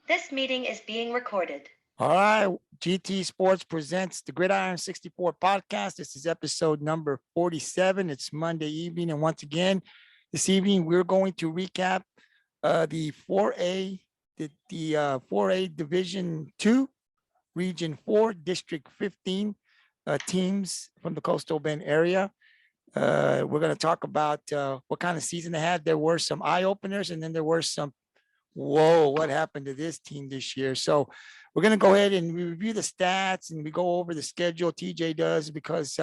This meeting is being recorded. All right. GT Sports presents the Gridiron 64 podcast. This is episode number 47. It's Monday evening. And once again, this evening, we're going to recap the 4A, the 4A Division 2, Region 4, District 15 teams from the Coastal Bend area. We're going to talk about what kind of season they had. There were some eye openers, and then there were some, whoa, what happened to this team this year? So we're going to go ahead and review the stats and we go over the schedule. TJ does, because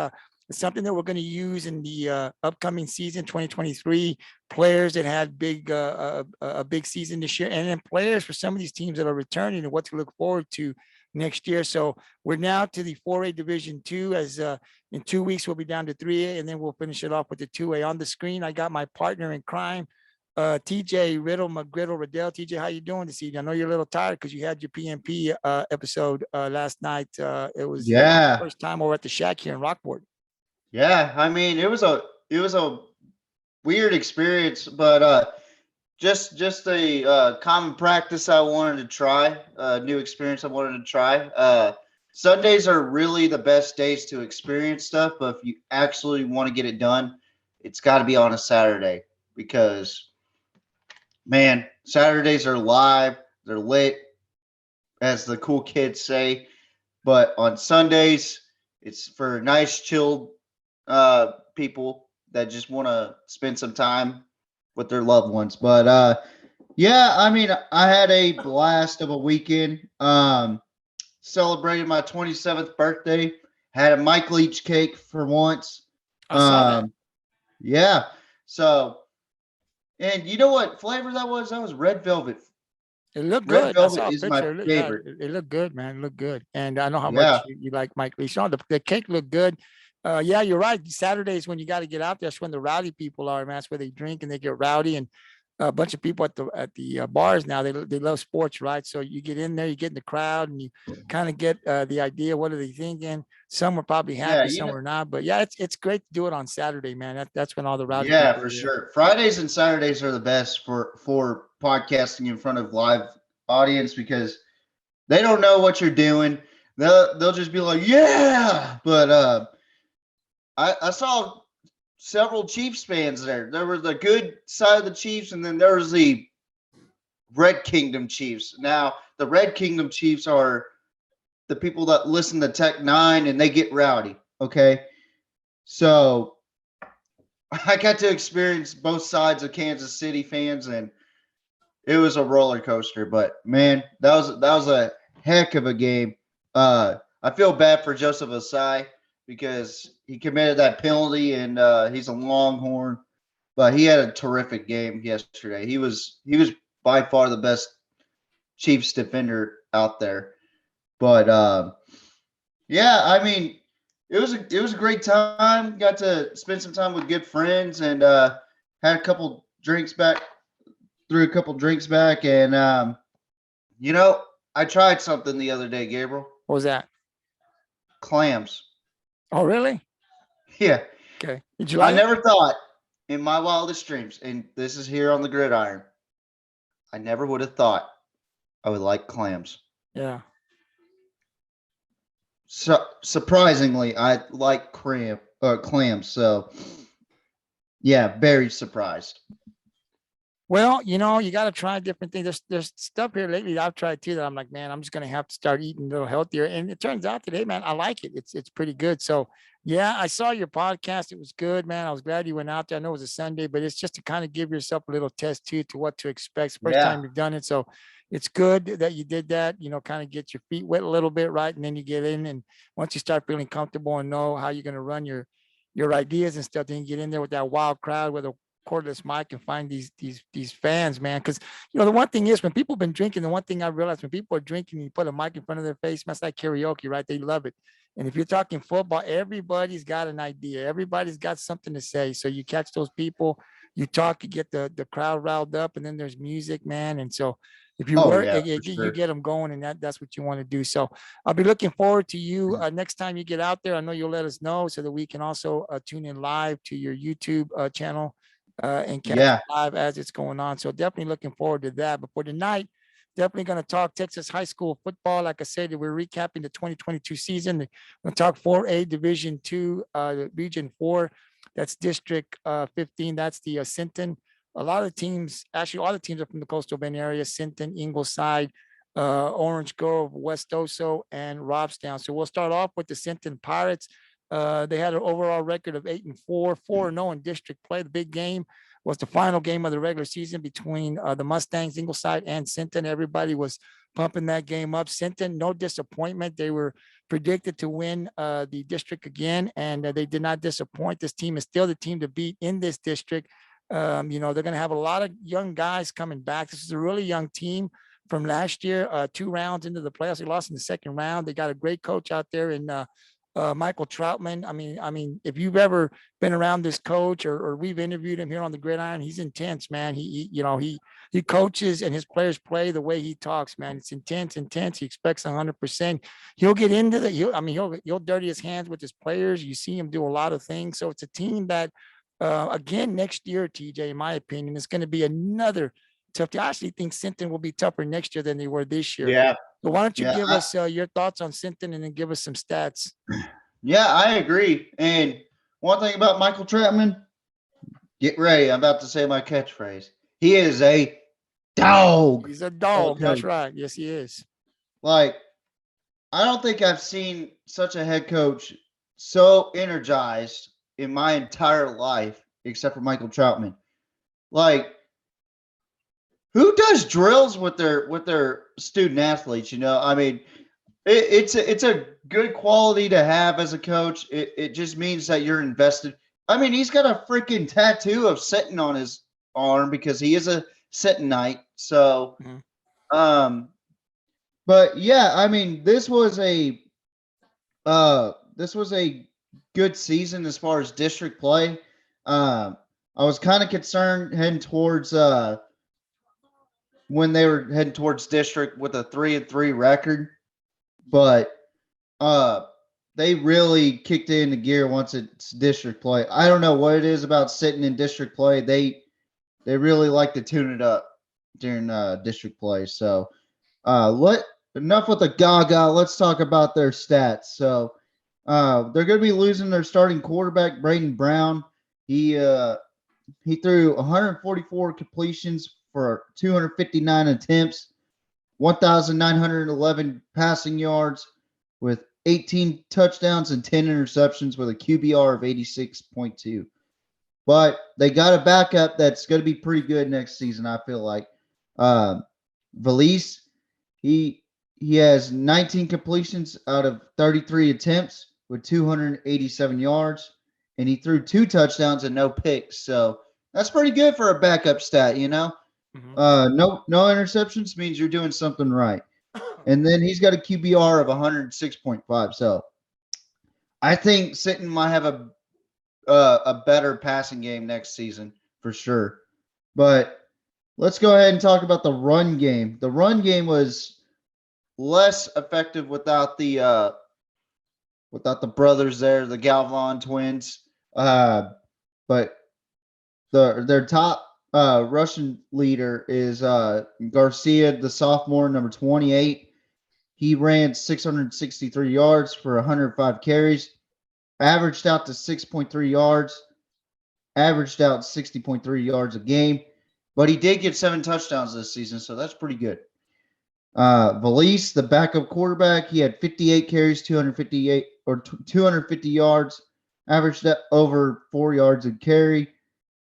it's something that we're going to use in the upcoming season, 2023. Players that had a big season this year, and then players for some of these teams that are returning and what to look forward to next year. So we're now to the 4A Division 2, as in 2 weeks we'll be down to 3A, and then we'll finish it off with the 2A. On the screen, I got my partner in crime, TJ Riddell, Riddell. TJ, how you doing this evening? I know you're a little tired because you had your PMP episode last night. It was the first time over at the shack here in Rockport. Yeah, I mean it was a weird experience, but just a common practice I wanted to try, a new experience I wanted to try. Sundays are really the best days to experience stuff, but if you actually want to get it done, it's got to be on a Saturday because man, Saturdays are live, they're lit, as the cool kids say. But on Sundays, it's for nice, chilled people that just want to spend some time with their loved ones. But yeah, I mean, I had a blast of a weekend. Celebrated my 27th birthday. Had a Mike Leach cake for once. I saw that. Yeah. So, and you know what flavor that was? That was red velvet. It looked Red good. I saw velvet a is my picture. favorite. It looked good, man. It looked good. And I know how much Yeah. you like Mike Lee. So the cake looked good. Yeah, you're right. Saturdays when you got to get out there, that's when the rowdy people are, man. That's where they drink and they get rowdy. And a bunch of people at the bars now, they love sports, right? So you get in there, you get in the crowd, and you kind of get the idea. What are they thinking? Some were probably Yeah, happy, some were not. But yeah, it's great to do it on Saturday, man. That's when all the rowdy yeah, people for are there. sure. Fridays and Saturdays are the best for podcasting in front of live audience because they don't know what you're doing. They'll just be like, yeah. But I saw several Chiefs fans there. There was the good side of the Chiefs, and then there was the Red Kingdom Chiefs. Now, the Red Kingdom Chiefs are the people that listen to Tech Nine and they get rowdy. Okay. So I got to experience both sides of Kansas City fans, and it was a roller coaster. But man, that was a heck of a game. I feel bad for Joseph Asai because he committed that penalty, and he's a Longhorn, but he had a terrific game yesterday. He was by far the best Chiefs defender out there. But yeah, I mean, it was a great time. Got to spend some time with good friends, and had a couple drinks back, threw a couple drinks back, and you know, I tried something the other day, Gabriel. What was that? Clams. Oh, really? Yeah, Okay. Did you I like it? never thought in my wildest dreams, and this is here on the gridiron. I never would have thought I would like clams. Yeah. So surprisingly, I like clams. So yeah, very surprised. Well, you got to try different things. There's stuff here lately that I've tried too that I'm like, man, I'm just gonna have to start eating a little healthier. And it turns out today, man, I like it. It's pretty good. So yeah, I saw your podcast. It was good, man. I was glad you went out there. I know it was a Sunday, but it's just to kind of give yourself a little test too to what to expect. It's the first Yeah. time you've done it, so it's good that you did that. Kind of get your feet wet a little bit, right? And then you get in, and once you start feeling comfortable and know how you're gonna run your ideas and stuff, then you get in there with that wild crowd with a cordless mic and find these fans, man. Because the one thing is when people have been drinking, the one thing I realized when people are drinking, you put a mic in front of their face, man, it's like karaoke, right? They love it. And if you're talking football, everybody's got an idea. Everybody's got something to say. So you catch those people, you talk, you get the crowd riled up, and then there's music, man. And so if you Oh work, yeah, you for sure. get them going, and that's what you want to do. So I'll be looking forward to you next time you get out there. I know you'll let us know so that we can also tune in live to your YouTube channel and catch it Yeah. live as it's going on. So definitely looking forward to that. But for tonight, Definitely going to talk Texas high school football. Like I said, we're recapping the 2022 season. We're going to talk 4A Division 2, Region 4. That's District 15. That's the Sinton. A lot of teams, actually, all the teams are from the coastal Bend area: Sinton, Ingleside, Orange Grove, West Oso, and Robstown. So we'll start off with the Sinton Pirates. They had an overall record of 8-4, 4-0 in district play. The big game was the final game of the regular season between the Mustangs, Ingleside, and Sinton. Everybody was pumping that game up. Sinton, no disappointment. They were predicted to win the district again, and they did not disappoint. This team is still the team to beat in this district. They're going to have a lot of young guys coming back. This is a really young team from last year, 2 rounds into the playoffs. They lost in the second round. They got a great coach out there in Michael Troutman. I mean, if you've ever been around this coach or we've interviewed him here on the Gridiron, he's intense, man. He coaches and his players play the way he talks, man. It's intense. He expects 100%. He'll get into the, he'll dirty his hands with his players. You see him do a lot of things. So it's a team that, again, next year, TJ, in my opinion, is going to be another tough. I actually think Sinton will be tougher next year than they were this year. Yeah. So why don't you give us your thoughts on Sinton and then give us some stats? Yeah, I agree. And one thing about Michael Troutman, get ready. I'm about to say my catchphrase. He is a dog. He's a dog. Okay. That's right. Yes, he is. Like, I don't think I've seen such a head coach so energized in my entire life, except for Michael Troutman. Like, who does drills with their student athletes? I mean, it's a good quality to have as a coach. It just means that you're invested. I mean, he's got a freaking tattoo of Sinton on his arm because he is a Sintonite. So, but yeah, I mean, this was a good season as far as district play. I was kind of concerned heading towards when they were heading towards district with a 3-3 record, but they really kicked it into gear once it's district play. I don't know what it is about sitting in district play. They really like to tune it up during district play. So enough with the gaga. Let's talk about their stats. So they're going to be losing their starting quarterback, Braden Brown. He threw 144 completions for 259 attempts, 1,911 passing yards with 18 touchdowns and 10 interceptions with a QBR of 86.2. But they got a backup that's going to be pretty good next season, I feel like. Valise, he has 19 completions out of 33 attempts with 287 yards, and he threw 2 touchdowns and no picks. So that's pretty good for a backup stat, No interceptions means you're doing something right. And then he's got a QBR of 106.5. So I think Sinton might have a better passing game next season for sure. But let's go ahead and talk about the run game. The run game was less effective without the brothers there, the Galvan twins. But their top Russian leader is Garcia, the sophomore, number 28. He ran 663 yards for 105 carries, averaged out to 6.3 yards, averaged out 60.3 yards a game. But he did get 7 touchdowns this season, so that's pretty good. Valise, the backup quarterback, he had 58 carries, 250 yards, averaged over 4 yards a carry,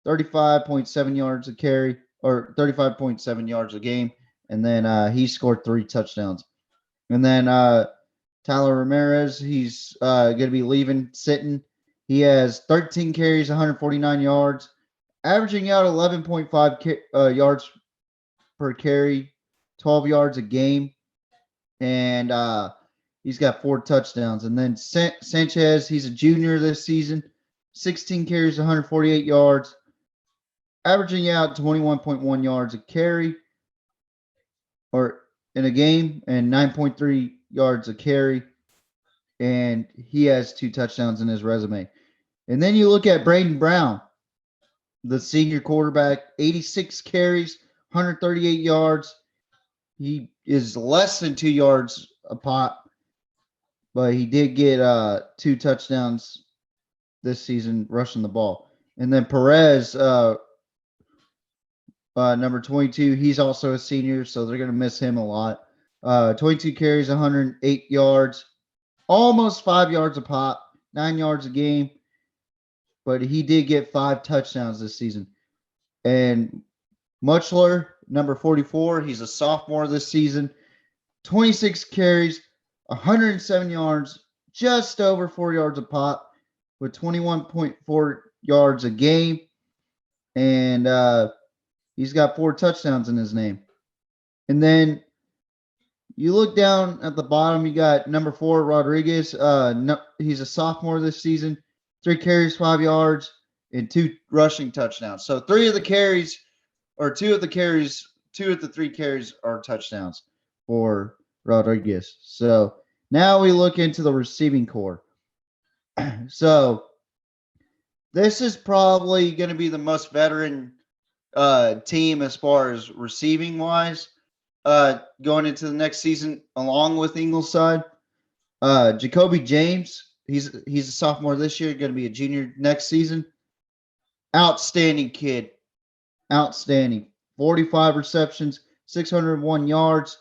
35.7 yards a carry, or 35.7 yards a game. And then he scored 3 touchdowns. And then Tyler Ramirez, he's going to be leaving Sinton. He has 13 carries, 149 yards, averaging out 11.5 yards per carry, 12 yards a game. And he's got 4 touchdowns. And then Sanchez, he's a junior this season, 16 carries, 148 yards, averaging out 21.1 yards a carry or in a game and 9.3 yards a carry. And he has 2 touchdowns in his resume. And then you look at Braden Brown, the senior quarterback, 86 carries, 138 yards. he is less than 2 yards a pop, but he did get 2 touchdowns this season rushing the ball. And then Perez, number 22, he's also a senior, so they're going to miss him a lot. 22 carries, 108 yards, almost 5 yards a pop, 9 yards a game, but he did get 5 touchdowns this season. And Muchler, number 44, he's a sophomore this season, 26 carries, 107 yards, just over 4 yards a pop, with 21.4 yards a game. And he's got 4 touchdowns in his name. And then you look down at the bottom, you got number 4, Rodriguez. He's a sophomore this season, 3 carries, 5 yards, and 2 rushing touchdowns. So 2 of the 3 carries are touchdowns for Rodriguez. So now we look into the receiving core. So this is probably going to be the most veteran team as far as receiving wise going into the next season, along with Ingleside. Jacoby James, he's a sophomore this year, going to be a junior next season. Outstanding kid. Outstanding. 45 receptions, 601 yards,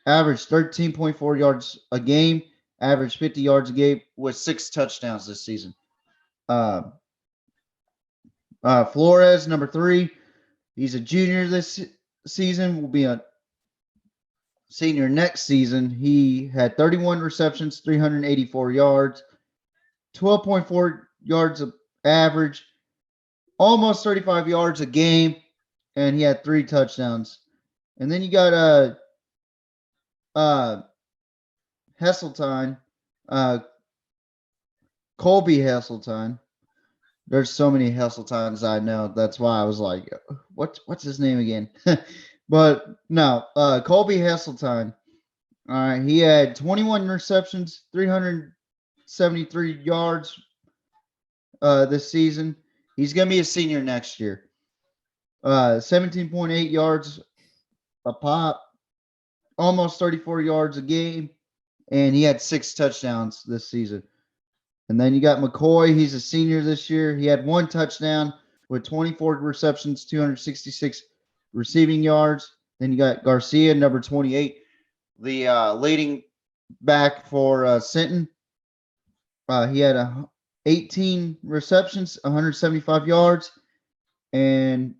averaged 13.4 yards a game, averaged 50 yards a game with 6 touchdowns this season. Flores, number 3, he's a junior this season, will be a senior next season. He had 31 receptions, 384 yards, 12.4 yards of average, almost 35 yards a game, and he had 3 touchdowns. And then you got Heseltine, Colby Heseltine. There's so many Heseltines I know. That's why I was like, what's his name again? But no, Colby Heseltine. All right, he had 21 receptions, 373 yards this season. He's going to be a senior next year. 17.8 yards a pop, almost 34 yards a game, and he had 6 touchdowns this season. And then you got McCoy. He's a senior this year. He had 1 touchdown with 24 receptions, 266 receiving yards. Then you got Garcia, number 28, the leading back for Sinton. He had 18 receptions, 175 yards, and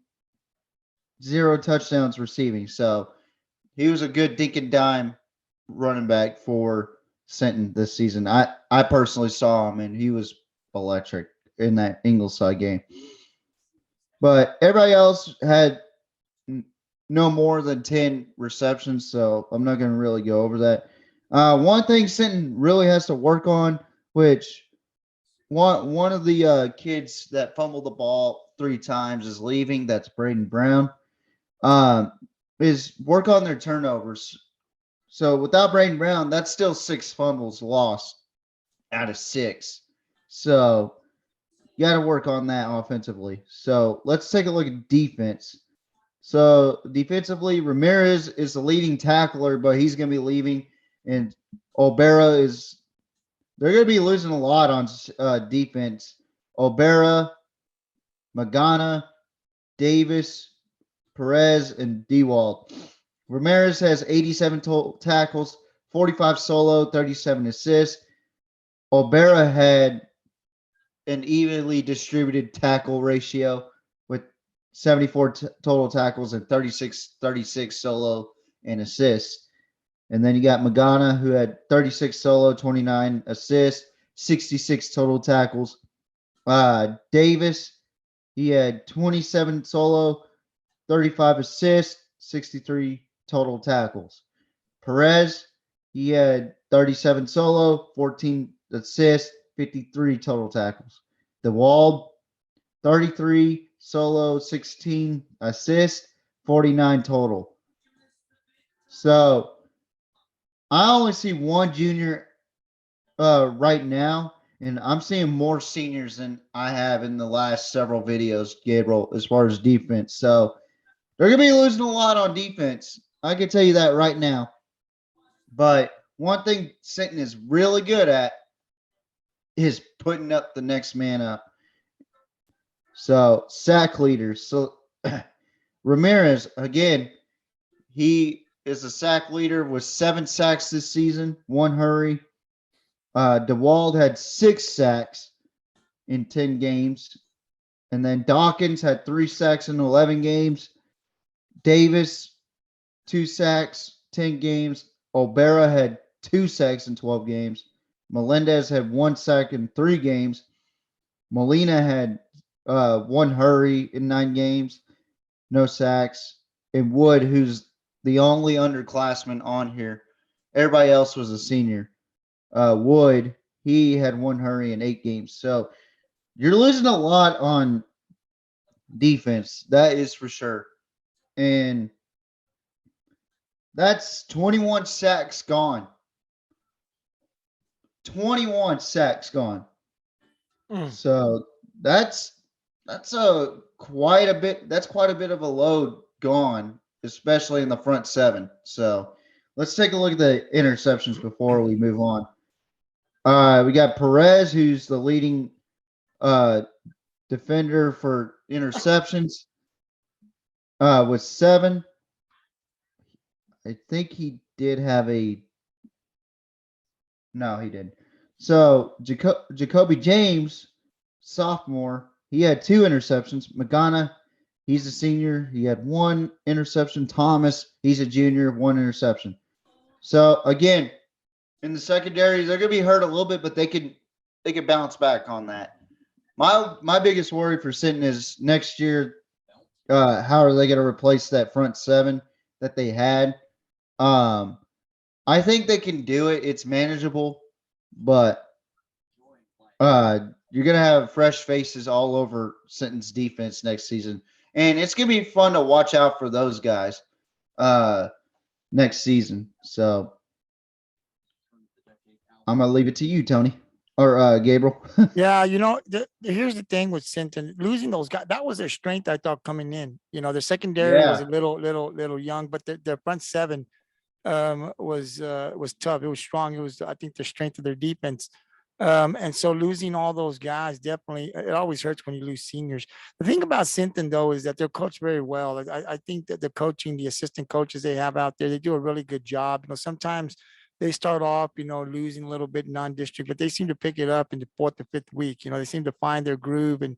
0 touchdowns receiving. So he was a good dink and dime running back for Sinton this season. I personally saw him, and he was electric in that Ingleside game. But everybody else had no more than 10 receptions, so I'm not going to really go over that. One thing Sinton really has to work on, which one of the kids that fumbled the ball 3 times is leaving. That's Braden Brown. Is work on their turnovers. So without Braden Brown, that's still 6 fumbles lost out of 6. So you got to work on that offensively. So let's take a look at defense. So defensively, Ramirez is the leading tackler, but he's going to be leaving. And Olbera they're going to be losing a lot on defense. Olbera, Magana, Davis, Perez, and Dewald. Ramirez has 87 total tackles, 45 solo, 37 assists. Olbera had an evenly distributed tackle ratio with 74 total tackles and 36 solo and assists. And then you got Magana, who had 36 solo, 29 assists, 66 total tackles. Davis, he had 27 solo, 35 assists, 63 total tackles. Perez, he had 37 solo, 14 assists, 53 total tackles. DeWald, 33 solo, 16 assists, 49 total. So I only see one junior right now, and I'm seeing more seniors than I have in the last several videos, Gabriel, as far as defense. So they're going to be losing a lot on defense. I can tell you that right now. But one thing Sinton is really good at is putting up the next man up. So sack leaders. So Ramirez, again, he is a sack leader with 7 sacks this season, 1 hurry. DeWald had 6 sacks in 10 games. And then Dawkins had 3 sacks in 11 games. Davis, 2 sacks, 10 games. Olbera had 2 sacks in 12 games. Melendez had 1 sack in 3 games. Molina had 1 hurry in 9 games, no sacks. And Wood, who's the only underclassman on here, everybody else was a senior. Wood, he had 1 hurry in 8 games. So you're losing a lot on defense. That is for sure. And that's 21 sacks gone. 21 sacks gone. So that's quite a bit of a load gone, especially in the front 7. So let's take a look at the interceptions before we move on. We got Perez, who's the leading defender for interceptions, with 7. I think he did have no, he didn't. So Jacoby James, sophomore, he had 2 interceptions. Magana, he's a senior. He had 1 interception. Thomas, he's a junior, 1 interception. So again, in the secondary, they're going to be hurt a little bit, but they could bounce back on that. My biggest worry for Sinton is next year, how are they going to replace that front 7 that they had? I think they can do it. It's manageable, but you're going to have fresh faces all over Sinton's defense next season. And it's going to be fun to watch out for those guys next season. So I'm going to leave it to you, Tony, or Gabriel. Yeah, here's the thing with Sinton, losing those guys, that was their strength, I thought, coming in. Their secondary was a little young, but their front 7 was tough. It was strong. It was, I think, the strength of their defense. And so losing all those guys, definitely, it always hurts when you lose seniors. The thing about Sinton, though, is that they're coached very well. I think that the coaching, the assistant coaches they have out there, they do a really good job. Sometimes they start off, losing a little bit non-district, but they seem to pick it up in the 4th or 5th week. They seem to find their groove and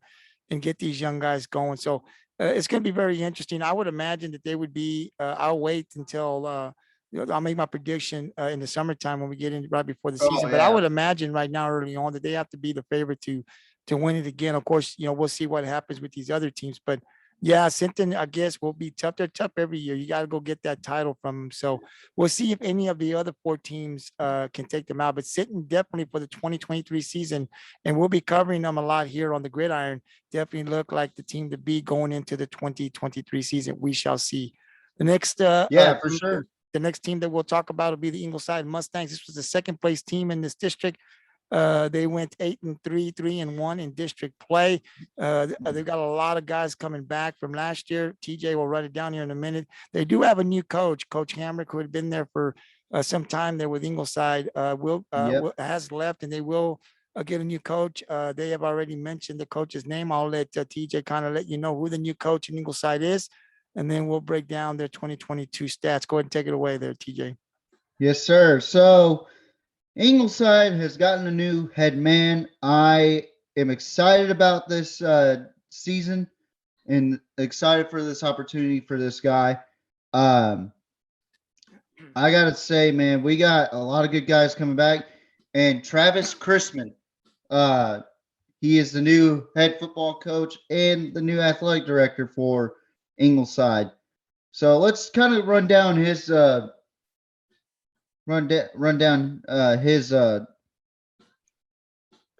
get these young guys going. So it's going to be very interesting. I would imagine that they would be, I'll wait until, I'll make my prediction in the summertime when we get in right before the season. But I would imagine right now, early on, that they have to be the favorite to win it again. Of course, we'll see what happens with these other teams. But yeah, Sinton, I guess, will be tough. They're tough every year. You got to go get that title from them. So we'll see if any of the other 4 teams can take them out. But Sinton definitely for the 2023 season, and we'll be covering them a lot here on the Gridiron, definitely look like the team to be going into the 2023 season. We shall see. The next, for sure. The next team that we'll talk about will be the Ingleside Mustangs. This was the 2nd place team in this district. They went 8-3, 3-1 in district play. They've got a lot of guys coming back from last year. TJ will run it down here in a minute. They do have a new coach, Coach Hamrick, who had been there for some time there with Ingleside. Has left, and they will get a new coach. They have already mentioned the coach's name. I'll let TJ kind of let you know who the new coach in Ingleside is, and then we'll break down their 2022 stats. Go ahead and take it away there, TJ. Yes, sir. So Ingleside has gotten a new head man. I am excited about this season and excited for this opportunity for this guy. I got to say, man, we got a lot of good guys coming back. And Travis Chrisman, he is the new head football coach and the new athletic director for Ingleside. So let's kind of run down his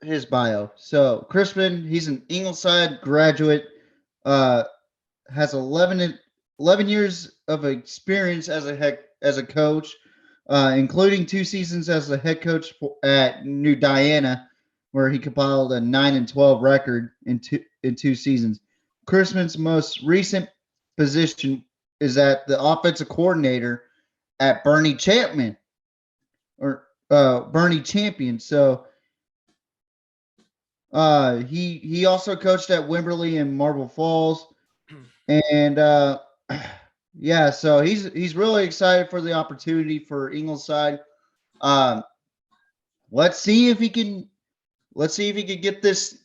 his bio. So Crispin, he's an Ingleside graduate, has 11 years of experience as a coach, including 2 seasons as a head coach at New Diana, where he compiled a 9-12 record in two seasons. Crispin's most recent position is that the offensive coordinator at Bernie Champion. So he also coached at Wimberley and Marble Falls, and yeah, so he's really excited for the opportunity for Ingleside. Um, let's see if he can get this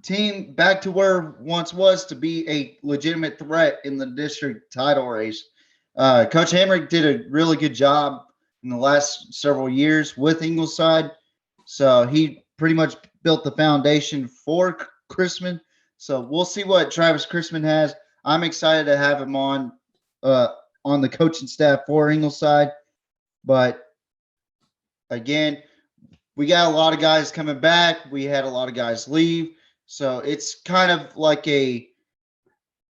team back to where it once was, to be a legitimate threat in the district title race. Coach Hamrick did a really good job in the last several years with Ingleside, so he pretty much built the foundation for Chrisman. So we'll see what Travis Chrisman has. I'm excited to have him on the coaching staff for Ingleside, but again, we got a lot of guys coming back. We had a lot of guys leave. So it's kind of like a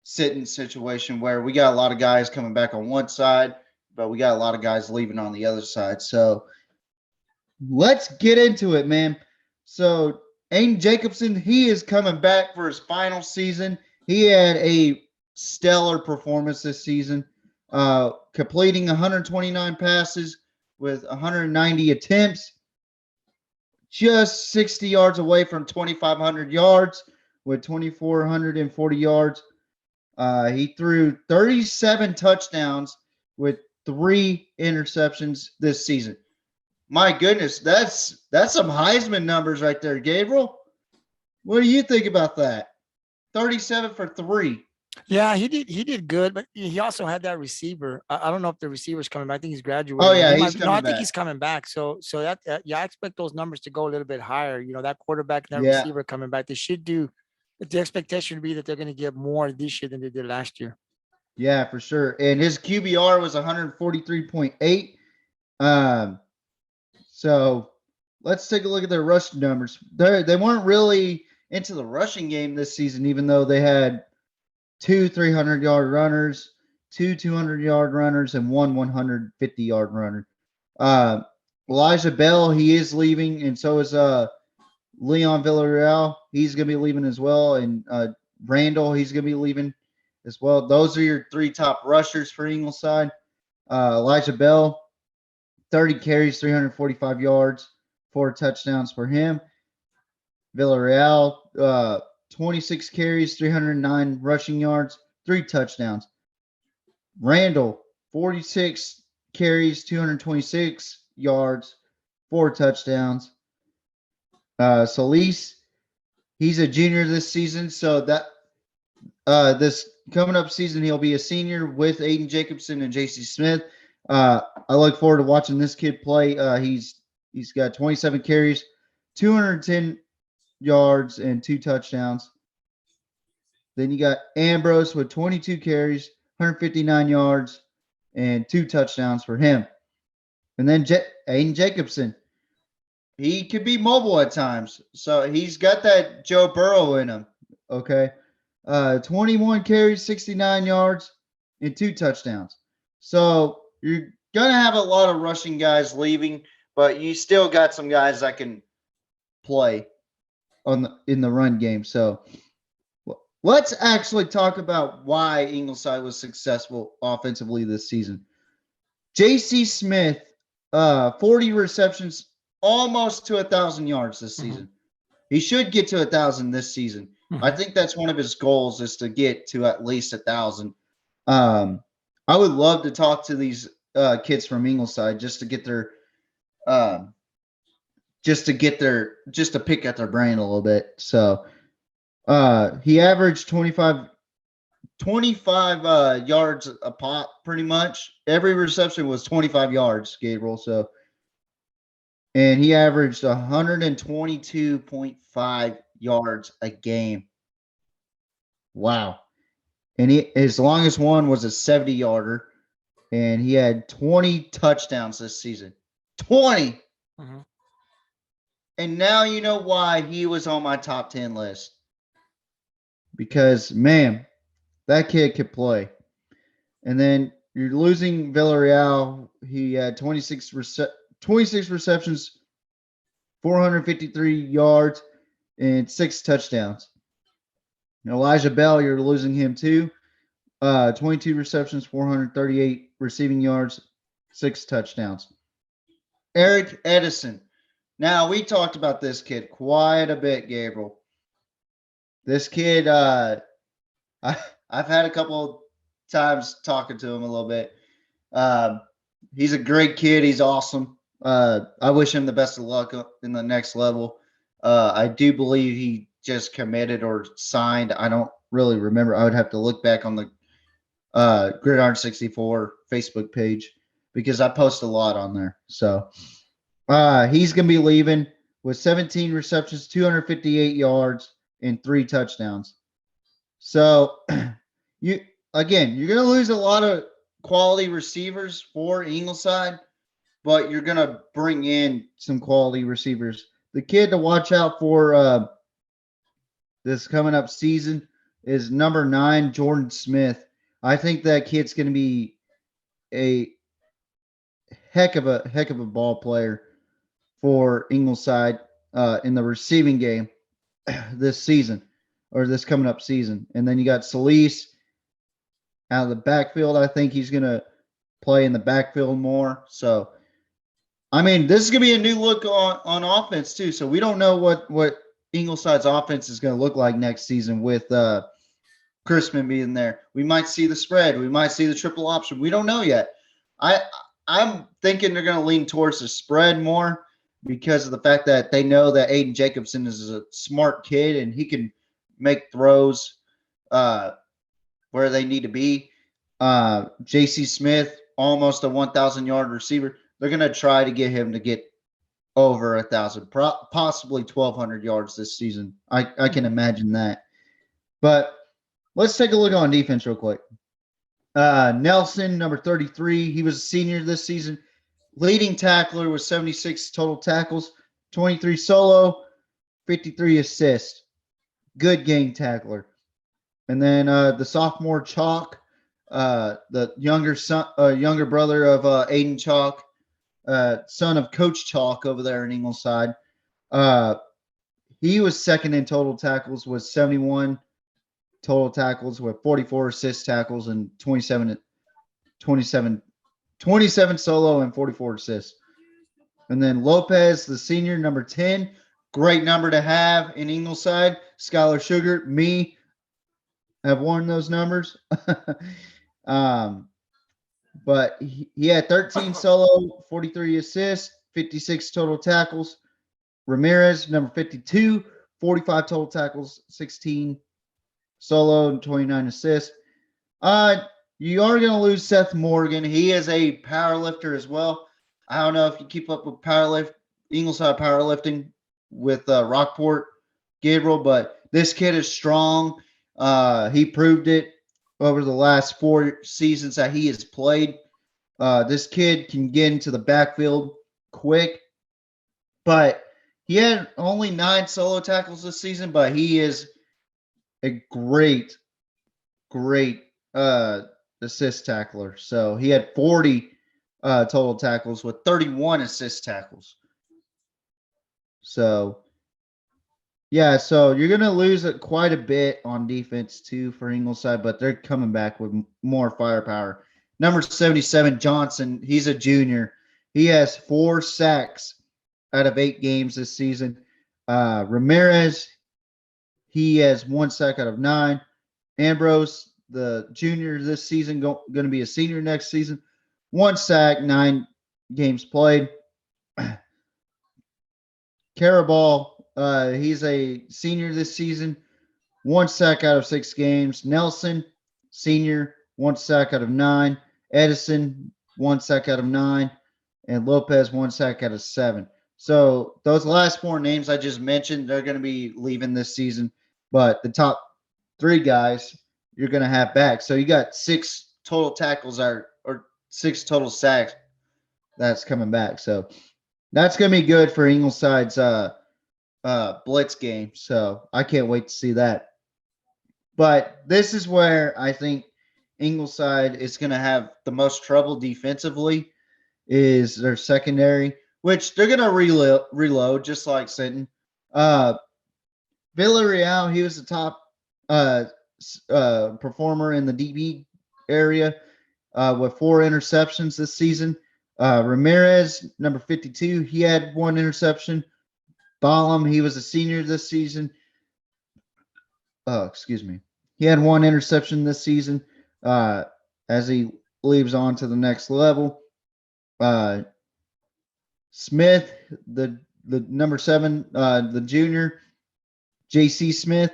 sitting situation where we got a lot of guys coming back on one side, but we got a lot of guys leaving on the other side. So let's get into it, man. So Aiden Jacobson, he is coming back for his final season. He had a stellar performance this season, completing 129 passes with 190 attempts, just 60 yards away from 2,500 yards with 2,440 yards. He threw 37 touchdowns with 3 interceptions this season. My goodness, that's some Heisman numbers right there, Gabriel. What do you think about that? 37 for 3. Yeah, he did good, but he also had that receiver. I don't know if the receiver's coming back. I think he's graduating. Oh yeah, I coming think he's coming back. So that yeah, I expect those numbers to go a little bit higher. That quarterback and that Yeah. receiver coming back, they should do. The expectation would be that they're going to get more this year than they did last year. Yeah, for sure. And his QBR was 143.8. So let's take a look at their rushing numbers. They weren't really into the rushing game this season, even though they had 2 300-yard runners, 2 200-yard runners, and 1 150-yard runner. Elijah Bell, he is leaving, and so is Leon Villarreal. He's going to be leaving as well, and Randall, he's going to be leaving as well. Those are your 3 top rushers for Ingleside. Elijah Bell, 30 carries, 345 yards, 4 touchdowns for him. Villarreal, 26 carries, 309 rushing yards, 3 touchdowns. Randall, 46 carries, 226 yards, 4 touchdowns. Solis, he's a junior this season, so that this coming up season he'll be a senior with Aiden Jacobson and JC Smith. I look forward to watching this kid play. He's got 27 carries, 210 yards, and 2 touchdowns. Then you got Ambrose with 22 carries, 159 yards, and 2 touchdowns for him. And then Aiden Jacobson. He could be mobile at times. So he's got that Joe Burrow in him. Okay. 21 carries, 69 yards, and 2 touchdowns. So you're going to have a lot of rushing guys leaving, but you still got some guys that can play in the run game. So let's actually talk about why Ingleside was successful offensively this season. JC Smith, 40 receptions, almost to 1,000 yards this season. He should get to 1,000 this season. I think that's one of his goals, is to get to at least 1,000. I would love to talk to these kids from Ingleside just to get their just to pick at their brain a little bit. So he averaged 25 yards a pop, pretty much. Every reception was 25 yards, Gabriel. So, and he averaged 122.5 yards a game. Wow. And his longest one was a 70-yarder, and he had 20 touchdowns this season. 20. And now you know why he was on my top 10 list. Because, man, that kid could play. And then you're losing Villarreal. He had 26 receptions, 453 yards, and 6 touchdowns. And Elijah Bell, you're losing him too. 22 receptions, 438 receiving yards, 6 touchdowns. Eric Edison. Now, we talked about this kid quite a bit, Gabriel. This kid, I've had a couple times talking to him a little bit. He's a great kid. He's awesome. I wish him the best of luck in the next level. I do believe he just committed or signed. I don't really remember. I would have to look back on the Gridiron 64 Facebook page because I post a lot on there. So he's going to be leaving with 17 receptions, 258 yards, and 3 touchdowns. So you're going to lose a lot of quality receivers for Ingleside, but you're going to bring in some quality receivers. The kid to watch out for this coming up season is number 9, Jordan Smith. I think that kid's going to be a heck of a ball player for Ingleside in the receiving game this season or this coming up season. And then you got Solis out of the backfield. I think he's going to play in the backfield more. So, I mean, this is going to be a new look on offense too. So we don't know what Ingleside's offense is going to look like next season with Chrisman being there. We might see the spread. We might see the triple option. We don't know yet. I'm thinking they're going to lean towards the spread more because of the fact that they know that Aiden Jacobson is a smart kid and he can make throws where they need to be. J.C. Smith, almost a 1,000-yard receiver. They're going to try to get him to get over 1,000, possibly 1,200 yards this season. I can imagine that. But let's take a look on defense real quick. Nelson, number 33, he was a senior this season. Leading tackler with 76 total tackles, 23 solo, 53 assists. Good game tackler. And then the sophomore Chalk, the younger brother of Aiden Chalk, son of Coach Chalk over there in Ingleside. He was second in total tackles with 71 total tackles with 44 assist tackles and 27 solo and 44 assists. And then Lopez, the senior, number 10, great number to have in Ingleside. Skylar Sugar, me, have worn those numbers. But he had 13 solo, 43 assists, 56 total tackles. Ramirez, number 52, 45 total tackles, 16 solo, and 29 assists. You are going to lose Seth Morgan. He is a power lifter as well. I don't know if you keep up with Ingleside powerlifting with Rockport, Gabriel, but this kid is strong. He proved it over the last 4 seasons that he has played. This kid can get into the backfield quick, but he had only 9 solo tackles this season, but he is a great assist tackler. So he had 40 total tackles with 31 assist tackles. So, yeah, so you're going to lose quite a bit on defense too for Ingleside, but they're coming back with more firepower. Number 77, Johnson, he's a junior. He has 4 sacks out of 8 games this season. Ramirez, he has 1 sack out of 9. Ambrose, the junior this season, going to be a senior next season. 1 sack, 9 games played. Carabal, he's a senior this season. 1 sack out of 6 games. Nelson, senior, 1 sack out of 9. Edison, 1 sack out of 9. And Lopez, 1 sack out of 7. So those last 4 names I just mentioned, they're going to be leaving this season. But the top 3 guys you're going to have back. So you got 6 total tackles or 6 total sacks that's coming back. So that's going to be good for Ingleside's blitz game. So I can't wait to see that. But this is where I think Ingleside is going to have the most trouble defensively is their secondary, which they're going to reload just like Sinton. Villarreal, he was the top performer in the DB area with 4 interceptions this season. Ramirez, number 52, he had 1 interception. Ballum, he was a senior this season. Excuse me. He had 1 interception this season as he leaves on to the next level. Smith, the number 7, the junior, J.C. Smith,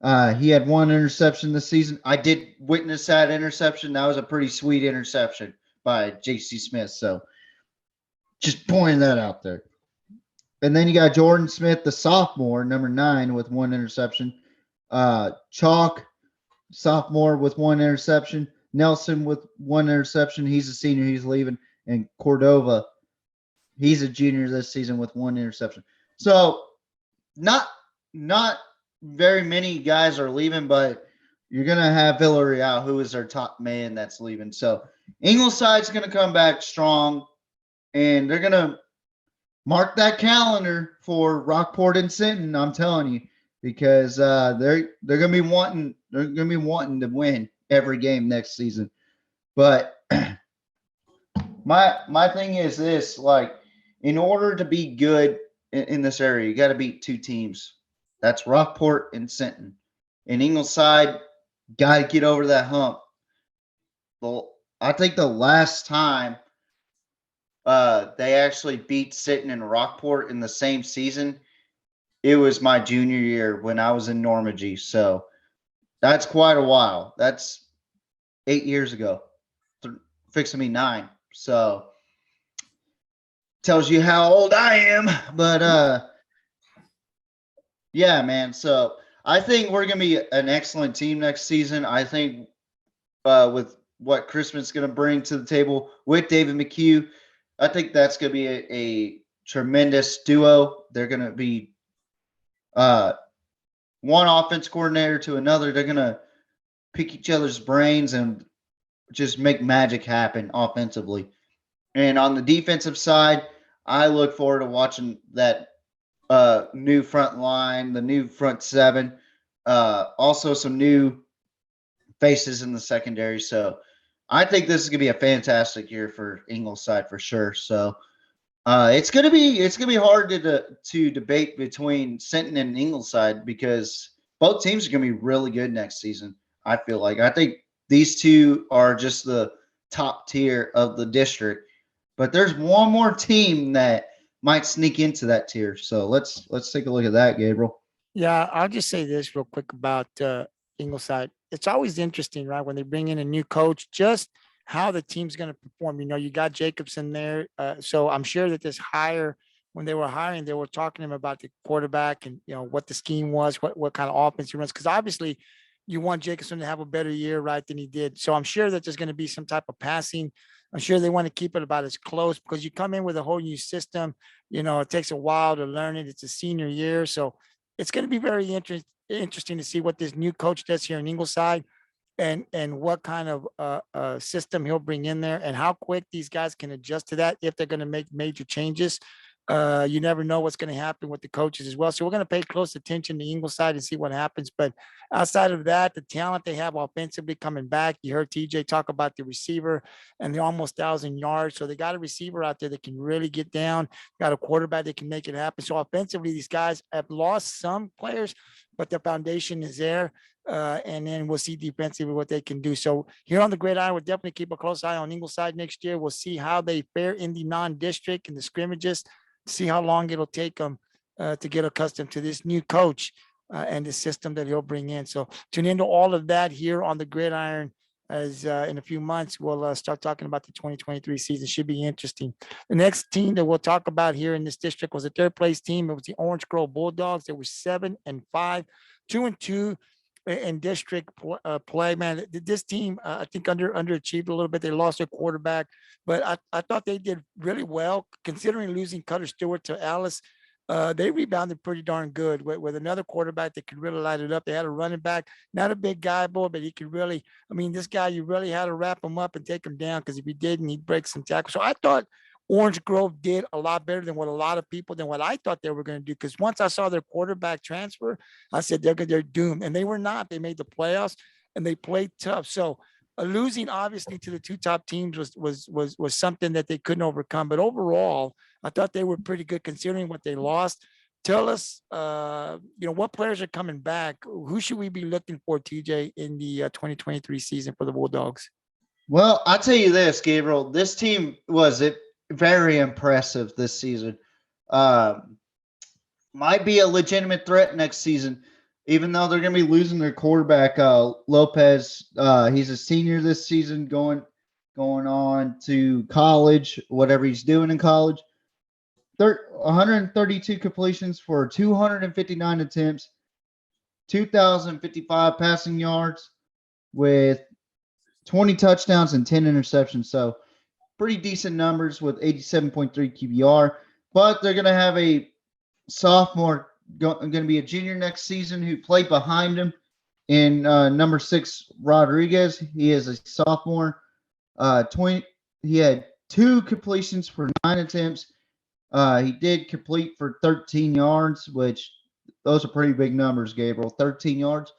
he had 1 interception this season. I did witness that interception. That was a pretty sweet interception by J.C. Smith. So just pointing that out there. And then you got Jordan Smith, the sophomore, number 9, with 1 interception. Chalk, sophomore, with 1 interception. Nelson with 1 interception. He's a senior. He's leaving. And Cordova, he's a junior this season with 1 interception. So not very many guys are leaving, but you're going to have Villarreal, who is their top man that's leaving. So Ingleside's going to come back strong, and they're going to mark that calendar for Rockport and Sinton, I'm telling you, because they're going to be wanting to win every game next season. But my thing is this, like, in order to be good in this area, you got to beat 2 teams. That's Rockport and Sinton. And Ingleside got to get over that hump. Well, I think the last time they actually beat Sinton and Rockport in the same season, it was my junior year when I was in Normandy. So that's quite a while. That's 8 years ago. Fixing me 9. So tells you how old I am. But yeah, man. So I think we're going to be an excellent team next season. I think with what Christmas is going to bring to the table with David McHugh, I think that's going to be a tremendous duo. They're going to be one offense coordinator to another. They're going to pick each other's brains and just make magic happen offensively. And on the defensive side, I look forward to watching that new front line, the new front 7, also some new faces in the secondary. So I think this is going to be a fantastic year for Ingleside for sure. So it's going to be hard to debate between Sinton and Ingleside because both teams are going to be really good next season. I feel like I think these 2 are just the top tier of the district, but there's one more team that might sneak into that tier. So let's take a look at that, Gabriel. Yeah, I'll just say this real quick about Ingleside. It's always interesting, right? When they bring in a new coach, just how the team's going to perform. You know, you got Jacobson there. So I'm sure that this hire, when they were hiring, they were talking to him about the quarterback and, you know, what the scheme was, what kind of offense he runs. Because obviously you want Jacobson to have a better year, right, than he did. So I'm sure that there's going to be some type of passing. I'm sure they want to keep it about as close because you come in with a whole new system. You know, it takes a while to learn it. It's a senior year. So it's going to be very interesting to see what this new coach does here in Ingleside and what kind of system he'll bring in there and how quick these guys can adjust to that if they're going to make major changes. You never know what's going to happen with the coaches as well. So we're going to pay close attention to Ingleside and see what happens. But outside of that, the talent they have offensively coming back, you heard TJ talk about the receiver and the almost 1,000 yards. So they got a receiver out there that can really get down, got a quarterback that can make it happen. So offensively, these guys have lost some players, but the foundation is there. And then we'll see defensively what they can do. So here on the Gridiron, we'll definitely keep a close eye on Ingleside next year. We'll see how they fare in the non-district and the scrimmages, see how long it'll take them to get accustomed to this new coach and the system that he'll bring in. So tune into all of that here on the Gridiron as in a few months, we'll start talking about the 2023 season. Should be interesting. The next team that we'll talk about here in this district was a 3rd place team. It was the Orange Grove Bulldogs. They were 7-5, 2-2 in district play. Man, this team, I think underachieved a little bit. They lost their quarterback, but I thought they did really well considering losing Cutter Stewart to Alice. They rebounded pretty darn good with another quarterback that could really light it up. They had a running back, not a big guy, boy, but he could really, I mean, this guy, you really had to wrap him up and take him down because if he didn't, he'd break some tackles. So I thought Orange Grove did a lot better than what I thought they were going to do. Because once I saw their quarterback transfer, I said they're doomed, and they were not. They made the playoffs and they played tough. So losing obviously to the two top teams was something that they couldn't overcome. But overall, I thought they were pretty good considering what they lost. Tell us, what players are coming back? Who should we be looking for, TJ, in the 2023 season for the Bulldogs? Well, I'll tell you this, Gabriel. This team was very impressive this season. Might be a legitimate threat next season, even though they're going to be losing their quarterback, Lopez. He's a senior this season, going on to college, whatever he's doing in college. 132 completions for 259 attempts, 2,055 passing yards with 20 touchdowns and 10 interceptions. So pretty decent numbers with 87.3 QBR. But they're going to have a sophomore, going to be a junior next season, who played behind him in number 6, Rodriguez. He is a sophomore. He had 2 completions for 9 attempts. He did complete for 13 yards, which those are pretty big numbers, Gabriel, 13 yards.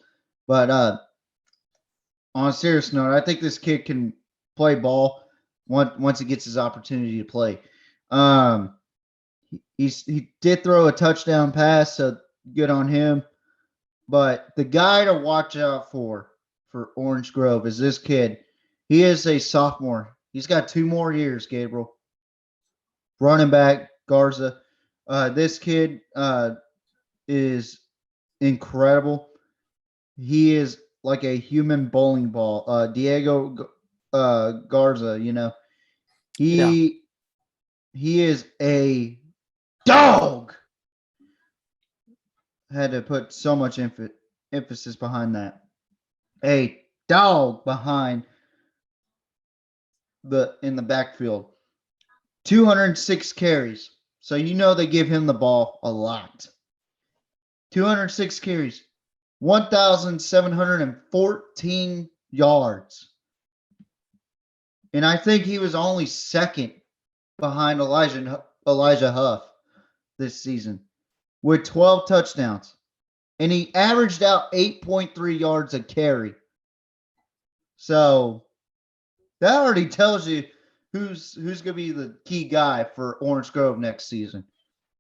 But on a serious note, I think this kid can play ball once he gets his opportunity to play. He did throw a touchdown pass, so good on him. But the guy to watch out for Orange Grove is this kid. He is a sophomore. He's got 2 more years, Gabriel. Running back, Garza. This kid is incredible. He is like a human bowling ball. Diego Garza, he is a dog. Had to put so much emphasis behind that. A dog behind in the backfield. 206 carries. So they give him the ball a lot. 206 carries. 1,714 yards. And I think he was only second behind Elijah Huff this season with 12 touchdowns. And he averaged out 8.3 yards a carry. So that already tells you who's going to be the key guy for Orange Grove next season.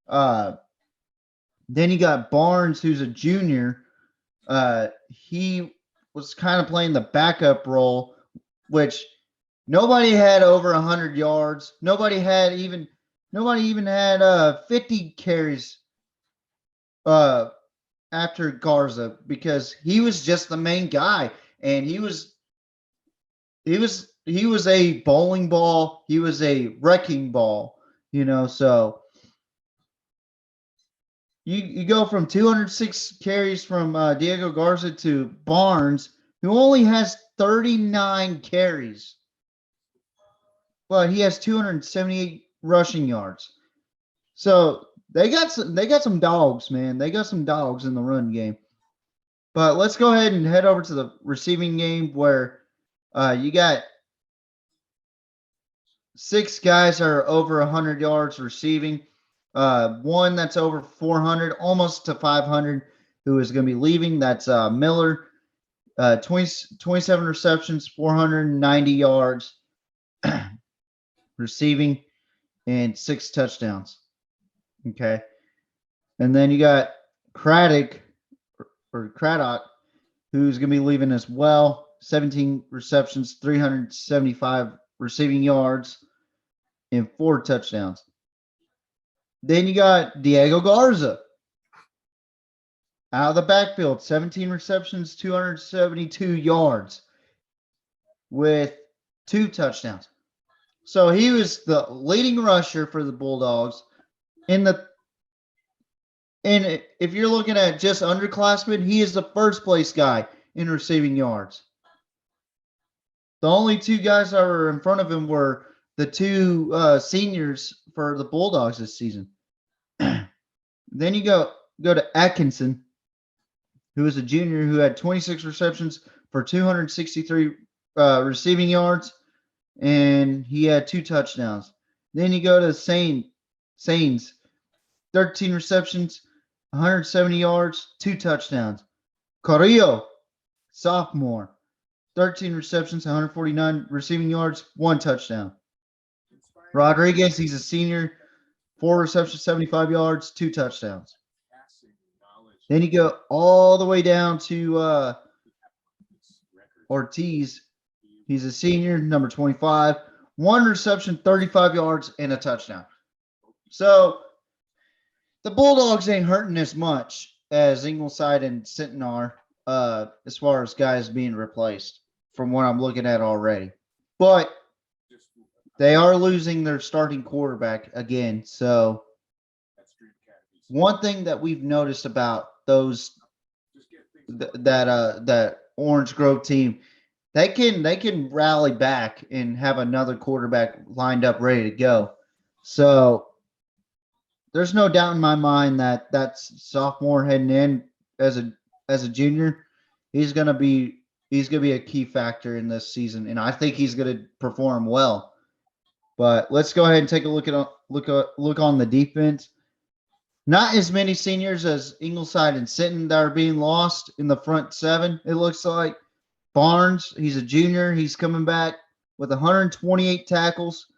Then you got Barnes, who's a junior. He was kind of playing the backup role, which nobody had over 100 yards. Nobody even had 50 carries after Garza, because he was just the main guy, and he was a bowling ball. He was a wrecking ball, so you go from 206 carries from Diego Garza to Barnes, who only has 39 carries. Well, he has 278 rushing yards. So they got some dogs, man. They got some dogs in the run game. But let's go ahead and head over to the receiving game, where you got 6 guys that are over 100 yards receiving. One that's over 400, almost to 500, who is going to be leaving. That's Miller. 27 receptions, 490 yards receiving, and 6 touchdowns. Okay. And then you got Craddock, who's going to be leaving as well. 17 receptions, 375 receiving yards, and 4 touchdowns. Then you got Diego Garza out of the backfield, 17 receptions, 272 yards with 2 touchdowns. So he was the leading rusher for the Bulldogs. And if you're looking at just underclassmen, he is the first place guy in receiving yards. The only 2 guys that were in front of him were the 2 seniors for the Bulldogs this season. Then you go to Atkinson, who is a junior, who had 26 receptions for 263 receiving yards, and he had 2 touchdowns. Then you go to Sains, 13 receptions, 170 yards, 2 touchdowns. Carrillo, sophomore, 13 receptions, 149 receiving yards, 1 touchdown. Rodriguez, he's a senior, 4 receptions, 75 yards, 2 touchdowns. Then you go all the way down to Ortiz. He's a senior, number 25, 1 reception, 35 yards, and a touchdown. So the Bulldogs ain't hurting as much as Ingleside and Sinton are as far as guys being replaced from what I'm looking at already. But they are losing their starting quarterback again. So one thing that we've noticed about those that Orange Grove team, they can rally back and have another quarterback lined up ready to go. So there's no doubt in my mind that that's sophomore heading in as a junior. He's gonna be a key factor in this season, and I think he's gonna perform well. But let's go ahead and take a look on the defense. Not as many seniors as Ingleside and Sinton that are being lost in the front 7. It looks like Barnes, he's a junior. He's coming back with 128 tackles,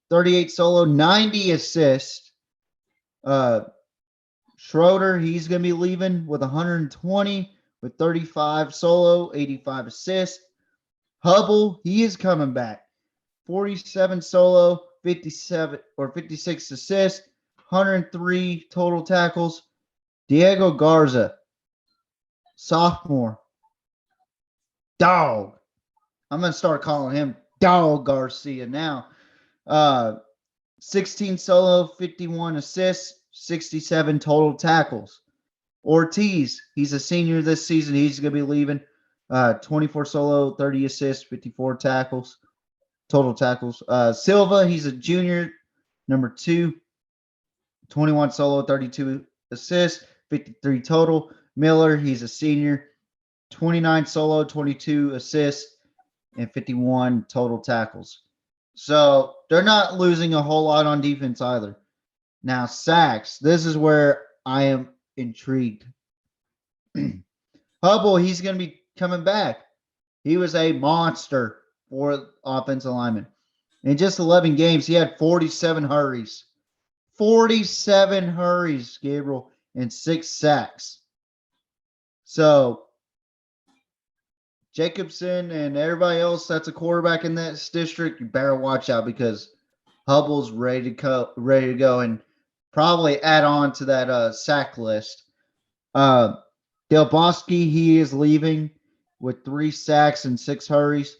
38 solo, 90 assists. Schroeder, he's going to be leaving with 120 with 35 solo, 85 assists. Hubble, he is coming back. 47 solo, 56 assists, 103 total tackles. Diego Garza, sophomore. Dog. I'm going to start calling him Dog Garcia now. 16 solo, 51 assists, 67 total tackles. Ortiz, he's a senior this season. He's going to be leaving. 24 solo, 30 assists, 54 tackles, total tackles. Silva, he's a junior, number 2. 21 solo, 32 assists, 53 total. Miller, he's a senior, 29 solo, 22 assists, and 51 total tackles. So they're not losing a whole lot on defense either. Now, sacks, this is where I am intrigued. Hubble, he's going to be coming back. He was a monster for offensive lineman. In just 11 games, he had 47 hurries. 47 hurries, Gabriel, and 6 sacks. So Jacobson and everybody else that's a quarterback in this district, you better watch out because Hubble's ready to go, and probably add on to that sack list. Del Bosque, he is leaving with 3 sacks and 6 hurries.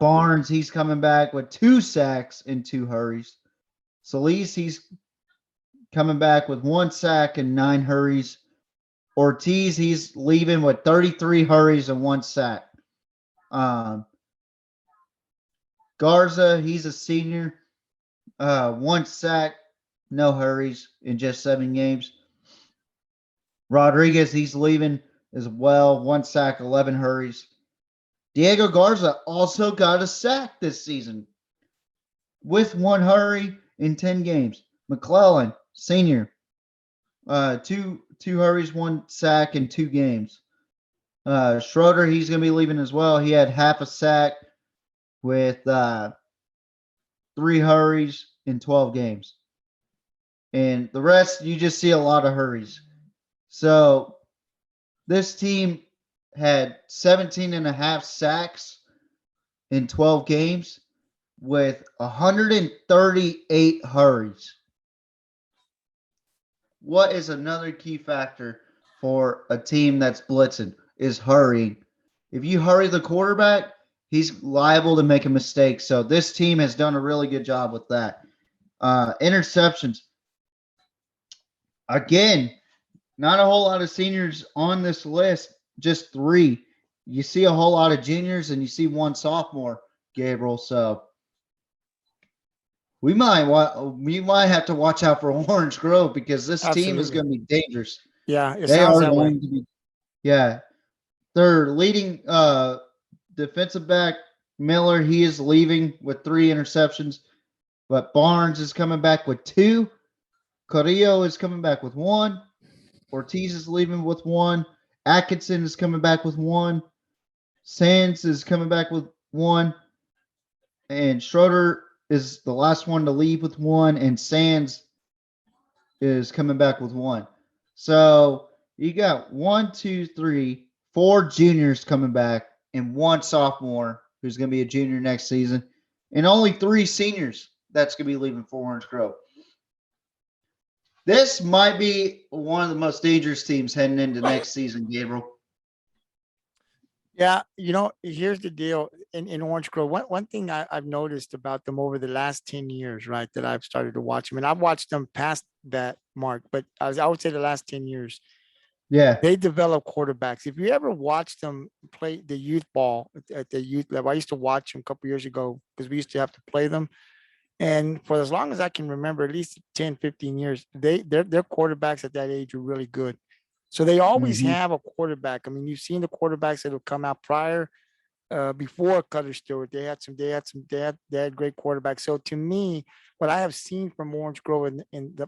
Barnes, he's coming back with 2 sacks and 2 hurries. Solis, he's coming back with 1 sack and 9 hurries. Ortiz, he's leaving with 33 hurries and 1 sack. Garza, he's a senior. 1 sack, no hurries in just 7 games. Rodriguez, he's leaving as well. 1 sack, 11 hurries. Diego Garza also got a sack this season with 1 hurry in 10 games. McClellan, senior, 2 hurries, 1 sack in 2 games. Schroeder, he's going to be leaving as well. He had half a sack with 3 hurries in 12 games. And the rest, you just see a lot of hurries. So this team had 17 and a half sacks in 12 games with 138 hurries. What is another key factor for a team that's blitzing is hurrying. If you hurry the quarterback, he's liable to make a mistake. So this team has done a really good job with that. Interceptions. Again, not a whole lot of seniors on this list, just 3. You see a whole lot of juniors and you see 1 sophomore, Gabriel. So we might have to watch out for Orange Grove because this team is going to be dangerous. Yeah, they are going to be. Yeah, their leading defensive back Miller, he is leaving with 3 interceptions, but Barnes is coming back with 2. Carrillo is coming back with 1. Ortiz is leaving with 1. Atkinson is coming back with 1. Sands is coming back with 1, and Schroeder is the last one to leave with 1, and Sands is coming back with 1. So you got 1, 2, 3, 4 juniors coming back, and 1 sophomore who's going to be a junior next season, and only 3 seniors that's going to be leaving for Orange Grove. This might be one of the most dangerous teams heading into next season, Gabriel. Yeah, here's the deal in Orange Grove. One thing I've noticed about them over the last 10 years, right, that I've started to watch them, and I've watched them past that mark, but I would say the last 10 years, Yeah. they develop quarterbacks. If you ever watch them play the youth ball at the youth level, I used to watch them a couple years ago because we used to have to play them. And for as long as I can remember, at least 10, 15 years, their quarterbacks at that age were really good. So they always Mhm. have a quarterback. I mean, you've seen the quarterbacks that have come out prior, before Cutter Stewart. They had great quarterbacks. So to me, what I have seen from Orange Grove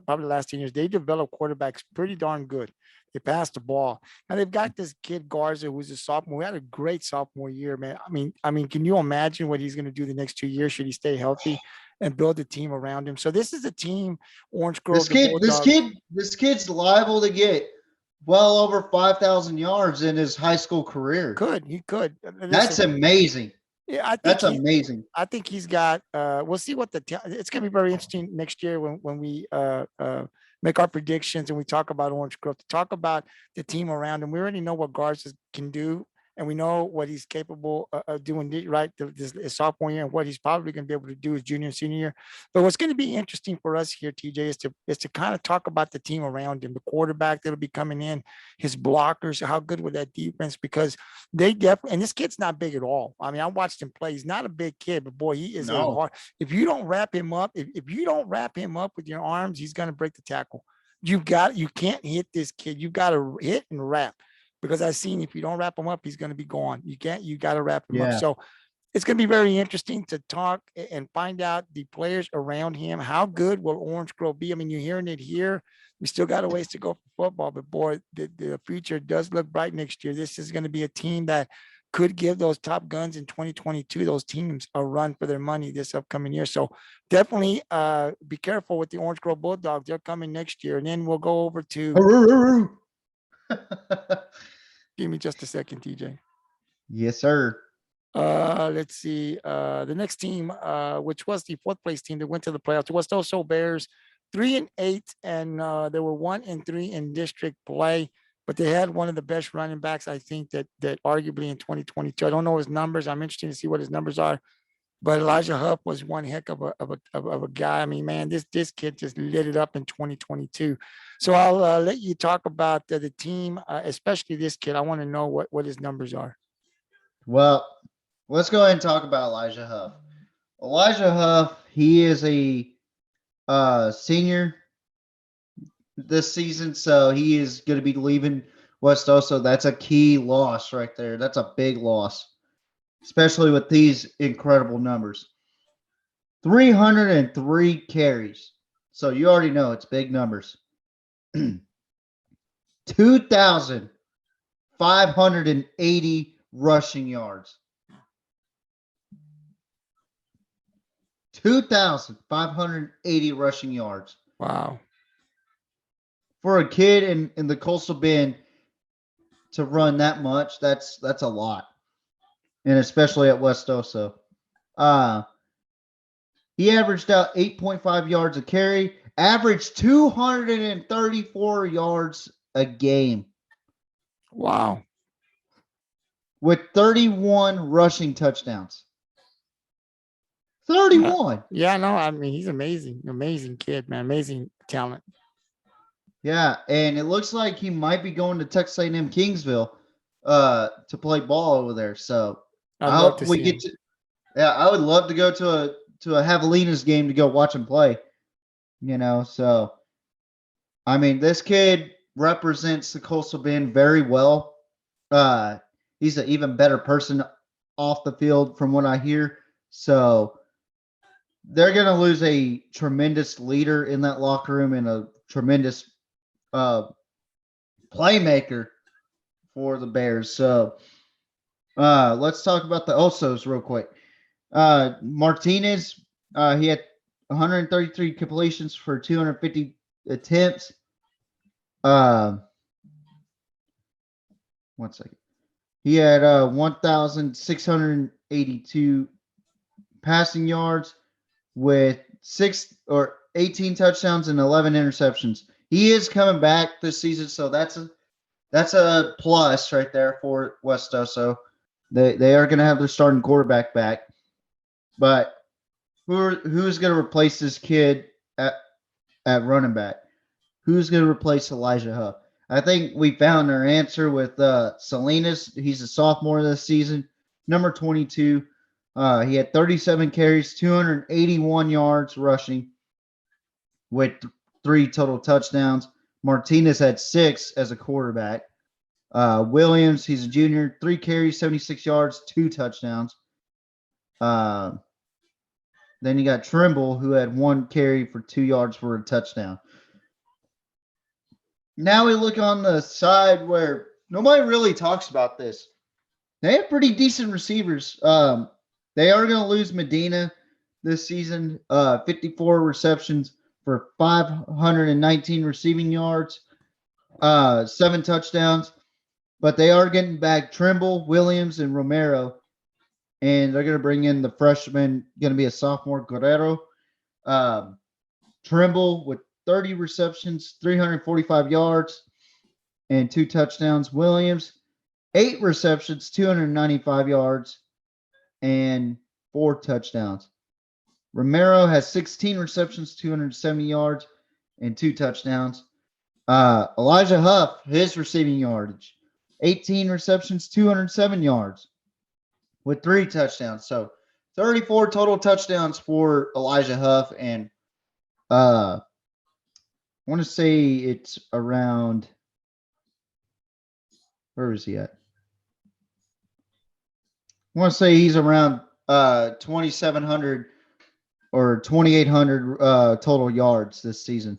probably the last 10 years, they develop quarterbacks pretty darn good. They pass the ball. Now they've got this kid Garza, who's a sophomore. We had a great sophomore year, man. I mean, can you imagine what he's going to do the next 2 years should he stay healthy and build a team around him? So this is a team, Orange Grove, This kid's liable to get well over 5,000 yards in his high school career. He could. That's amazing. Yeah, That's amazing. I think he's got. We'll see what it's going to be very interesting next year when we make our predictions and we talk about Orange Grove, to talk about the team around him. We already know what Garza can do, and we know what he's capable of doing right this sophomore year, and what he's probably going to be able to do his junior and senior year. But what's going to be interesting for us here, TJ, is to kind of talk about the team around him, the quarterback that'll be coming in, his blockers, how good with that defense, because they definitely, and this kid's not big at all. I mean, I watched him play. He's not a big kid, but boy, he is a hard. If you don't wrap him up, if you don't wrap him up with your arms, he's going to break the tackle. You can't hit this kid. You got to hit and wrap. Because I've seen if you don't wrap him up, he's going to be gone. You got to wrap him up. So it's going to be very interesting to talk and find out the players around him. How good will Orange Grove be? I mean, you're hearing it here. We still got a ways to go for football, but boy, the future does look bright next year. This is going to be a team that could give those top guns in 2022, those teams, a run for their money this upcoming year. So definitely be careful with the Orange Grove Bulldogs. They're coming next year. And then we'll go over to give me just a second, TJ. Yes, sir. Let's see. The next team, which was the 4th place team that went to the playoffs, was Oso Bears, 3-8, and they were 1-3 in district play. But they had one of the best running backs, I think, that arguably in 2022. I don't know his numbers. I'm interested to see what his numbers are. But Elijah Huff was one heck of a guy. I mean, man, this kid just lit it up in 2022. So I'll let you talk about the team, especially this kid. I want to know what his numbers are. Well, let's go ahead and talk about Elijah Huff. Elijah Huff, he is a senior this season, so he is going to be leaving West Oso. That's a key loss right there. That's a big loss, especially with these incredible numbers. 303 carries. So you already know it's big numbers. 2,580 rushing yards. 2,580 rushing yards. Wow. For a kid in the Coastal Bend to run that much, that's a lot. And especially at West Oso. He averaged out 8.5 yards a carry, averaged 234 yards a game. Wow. With 31 rushing touchdowns. 31. Yeah, no, I mean, he's amazing. Amazing kid, man. Amazing talent. Yeah, and it looks like he might be going to Texas A&M Kingsville to play ball over there. So I hope we get to. Yeah, I would love to go to a Javelinas game to go watch him play. So I mean, this kid represents the Coastal Bend very well. He's an even better person off the field from what I hear. So they're going to lose a tremendous leader in that locker room and a tremendous playmaker for the Bears. So Let's talk about the Osos real quick. Martinez, he had 133 completions for 250 attempts. One second. He had 1,682 passing yards with 18 touchdowns and 11 interceptions. He is coming back this season, so that's a plus right there for West Oso. They are going to have their starting quarterback back, but who's going to replace this kid at running back? Who's going to replace Elijah Huff? I think we found our answer with Salinas. He's a sophomore this season, number 22. He had 37 carries, 281 yards rushing with 3 total touchdowns. Martinez had 6 as a quarterback. Williams, he's a junior, 3 carries, 76 yards, 2 touchdowns. Then you got Trimble, who had 1 carry for 2 yards for a touchdown. Now we look on the side where nobody really talks about this. They have pretty decent receivers. They are going to lose Medina this season. 54 receptions for 519 receiving yards, 7 touchdowns. But they are getting back Trimble, Williams, and Romero. And they're going to bring in the freshman, going to be a sophomore, Guerrero. Trimble with 30 receptions, 345 yards, and 2 touchdowns. Williams, 8 receptions, 295 yards, and 4 touchdowns. Romero has 16 receptions, 270 yards, and 2 touchdowns. Elijah Huff, his receiving yardage, 18 receptions, 207 yards, with 3 touchdowns. So 34 total touchdowns for Elijah Huff, and I want to say it's around, where is he at? I want to say he's around 2,700 or 2,800 total yards this season.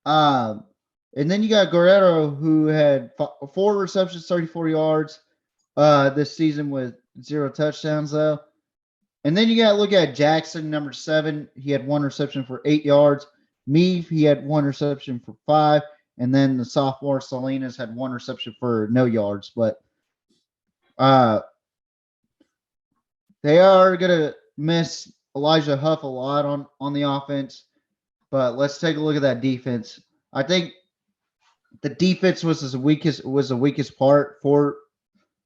And then you got Guerrero, who had 4 receptions, 34 yards this season with 0 touchdowns, though. And then you got to look at Jackson, number 7. He had 1 reception for 8 yards. Meave, he had 1 reception for 5. And then the sophomore Salinas had 1 reception for no yards. But they are going to miss Elijah Huff a lot on the offense. But let's take a look at that defense. I think the defense was the weakest part for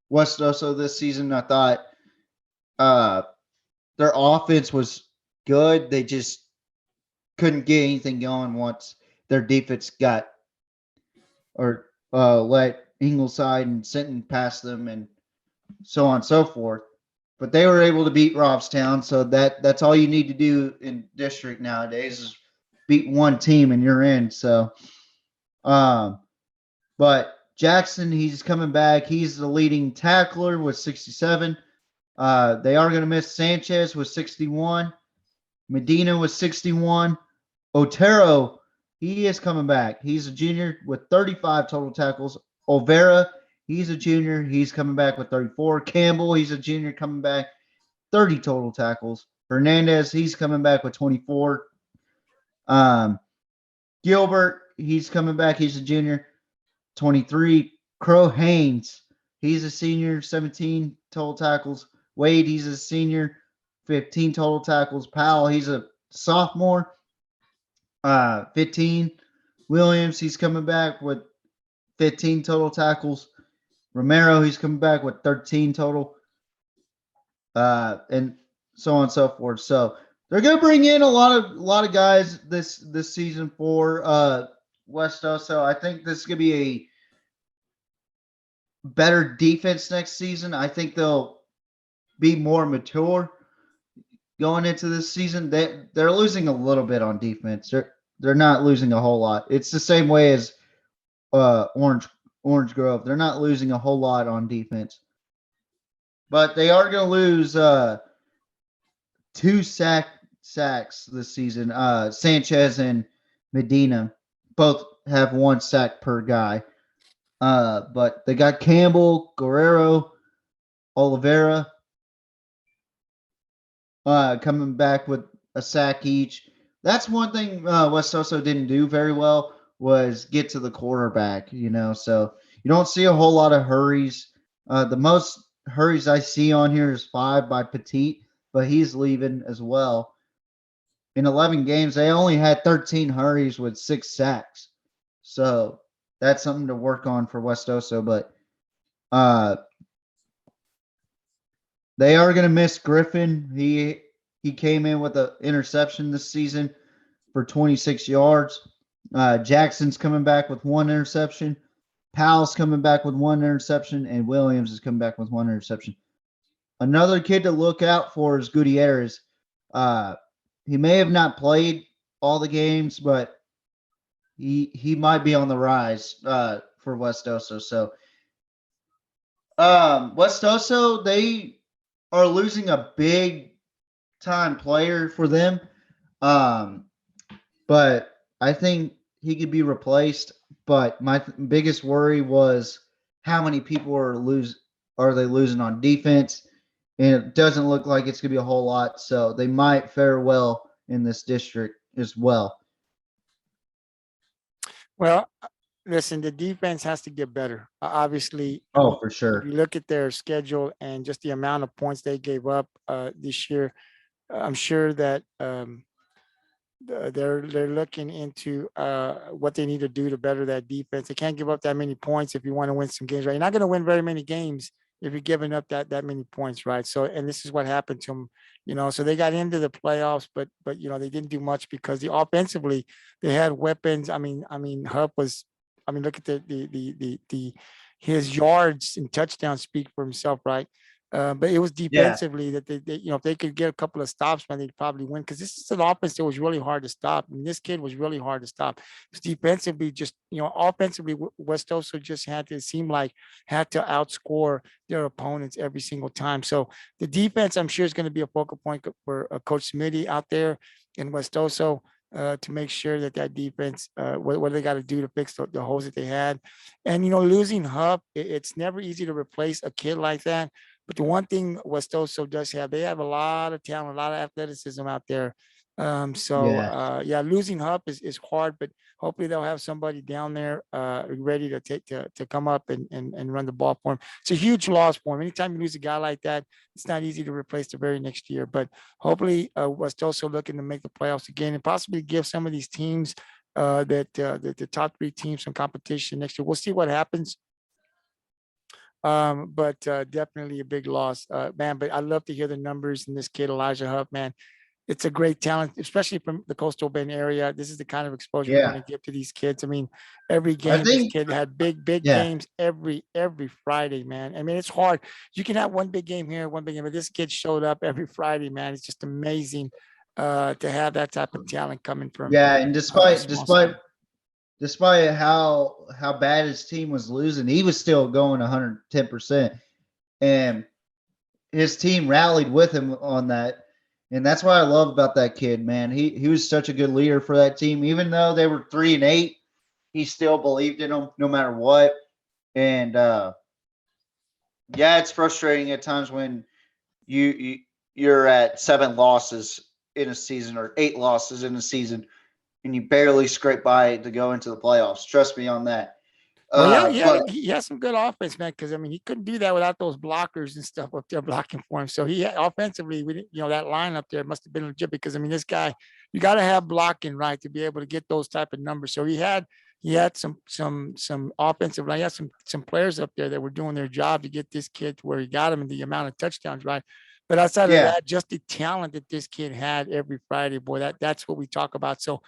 West Oso this season. I thought their offense was good. They just couldn't get anything going once their defense got or let Ingleside and Sinton pass them and so on and so forth. But they were able to beat Robstown, so that's all you need to do in district nowadays is beat one team and you're in. So, but Jackson, he's coming back. He's the leading tackler with 67. They are going to miss Sanchez with 61. Medina with 61. Otero, he is coming back. He's a junior with 35 total tackles. Olvera, he's a junior. He's coming back with 34. Campbell, he's a junior coming back. 30 total tackles. Hernandez, he's coming back with 24. Gilbert, he's coming back. He's a junior. 23. Crow Haynes, he's a senior. 17 total tackles. Wade, he's a senior. 15 total tackles. Powell, he's a sophomore. 15. Williams, he's coming back with 15 total tackles. Romero, he's coming back with 13 total. And so on and so forth. So they're going to bring in a lot of guys this season for West Oso. I think this is going to be a better defense next season. I think they'll be more mature going into this season. They're losing a little bit on defense. They're not losing a whole lot. It's the same way as Orange Grove. They're not losing a whole lot on defense. But they are going to lose 2 sacks this season. Sanchez and Medina both have 1 sack per guy. But they got Campbell, Guerrero, Oliveira coming back with a sack each. That's one thing West Oso didn't do very well was get to the quarterback, so you don't see a whole lot of hurries. The most hurries I see on here is 5 by Petit, but he's leaving as well. In 11 games, they only had 13 hurries with 6 sacks. So that's something to work on for West Oso, but they are going to miss Griffin. He came in with an interception this season for 26 yards. Jackson's coming back with 1 interception. Powell's coming back with 1 interception, and Williams is coming back with 1 interception. Another kid to look out for is Gutierrez. He may have not played all the games, but he might be on the rise for West Oso. So West Oso, they are losing a big time player for them. But I think he could be replaced. But my biggest worry was how many people are they losing on defense? And it doesn't look like it's going to be a whole lot. So they might fare well in this district as well. Well, listen, the defense has to get better. Obviously, Oh, for if sure. you look at their schedule and just the amount of points they gave up this year, I'm sure that they're looking into what they need to do to better that defense. They can't give up that many points if you want to win some games, right? You're not going to win very many games if you're giving up that many points, right? So, and this is what happened to them, so they got into the playoffs, but they didn't do much because offensively they had weapons. I mean, Hupp was, look at the his yards and touchdowns speak for himself, right? But it was defensively that they, if they could get a couple of stops, man, they'd probably win. Because this is an offense that was really hard to stop. This kid was really hard to stop. It was defensively, just offensively, West Oso just had to outscore their opponents every single time. So the defense, I'm sure, is going to be a focal point for Coach Smitty out there in West Oso. To make sure that defense, what they got to do to fix the holes that they had. And, losing Hupp, it's never easy to replace a kid like that. But the one thing West Oso does have, they have a lot of talent, a lot of athleticism out there. Losing Hupp is hard, but hopefully they'll have somebody down there ready to come up and run the ball for him. It's a huge loss for him. Anytime you lose a guy like that, it's not easy to replace the very next year. But hopefully West Oso looking to make the playoffs again and possibly give some of these teams the top 3 teams some competition next year. We'll see what happens. But definitely a big loss, man. But I love to hear the numbers in this kid, Elijah Huff, man. It's a great talent, especially from the Coastal Bend area. This is the kind of exposure we're going to give to these kids. I mean, every game, this kid had big games every Friday, man. I mean, it's hard. You can have one big game here, one big game, but this kid showed up every Friday, man. It's just amazing to have that type of talent coming from. Yeah, and despite how bad his team was losing, he was still going 110%. And his team rallied with him on that. And that's what I love about that kid, man. He was such a good leader for that team. Even though they were 3-8, he still believed in them no matter what. And it's frustrating at times when you're at 7 losses in a season or 8 losses in a season and you barely scrape by to go into the playoffs. Trust me on that. He has some good offense, man. Because he couldn't do that without those blockers and stuff up there blocking for him. So he offensively, that line up there must have been legit. Because this guy, you got to have blocking, right, to be able to get those type of numbers. So he had some offensive line. He had some players up there that were doing their job to get this kid to where he got him and the amount of touchdowns, right. But outside of that, just the talent that this kid had every Friday, boy, that's what we talk about. So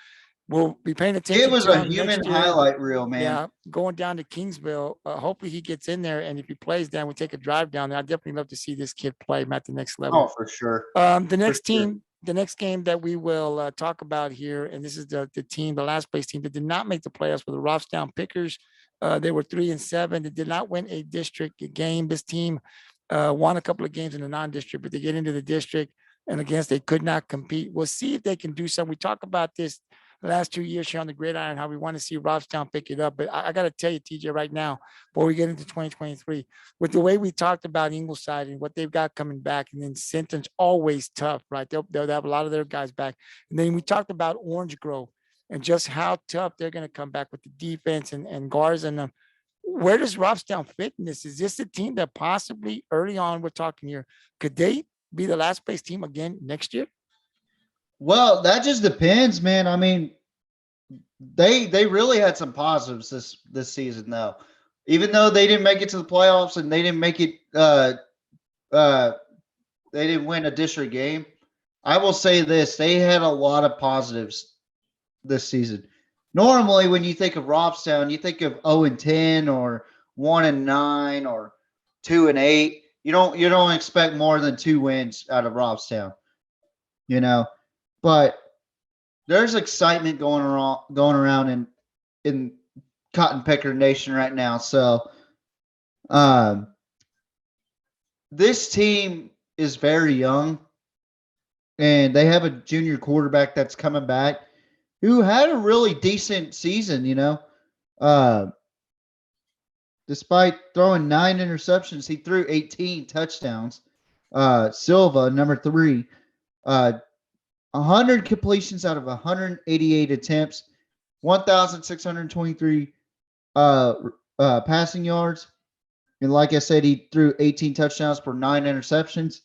we'll be paying attention. It was a human highlight reel, man. Yeah, going down to Kingsville. Hopefully he gets in there, and if he plays, then we take a drive down there. I'd definitely love to see this kid play at the next level. Oh, for sure. The next game that we will talk about here, and this is the last place team that did not make the playoffs, were the Robstown Pickers. They were 3-7. They did not win a district game. This team won a couple of games in the non-district, but they get into the district, and against they could not compete. We'll see if they can do something. We talk about this the last 2 years here on the gridiron, how we want to see Robstown pick it up. But I got to tell you, TJ, right now, before we get into 2023, with the way we talked about Ingleside and what they've got coming back, and then Sinton's always tough, right? They'll have a lot of their guys back. And then we talked about Orange Grove and just how tough they're going to come back with the defense and guards and them. Where does Robstown fit in this? Is this a team that possibly early on, we're talking here, could they be the last place team again next year? Well, that just depends, man. I mean, they really had some positives this season, though. Even though they didn't make it to the playoffs and they didn't make it, they didn't win a district game. I will say this: they had a lot of positives this season. Normally, when you think of Robstown, you think of 0-10 or 1-9 or 2-8. You don't expect more than 2 wins out of Robstown, you know. But there's excitement going around in Cotton Picker Nation right now. So, this team is very young, and they have a junior quarterback that's coming back who had a really decent season, despite throwing 9 interceptions, he threw 18 touchdowns. Silva, number 3, 100 completions out of 188 attempts, 1,623 passing yards. And like I said, he threw 18 touchdowns for 9 interceptions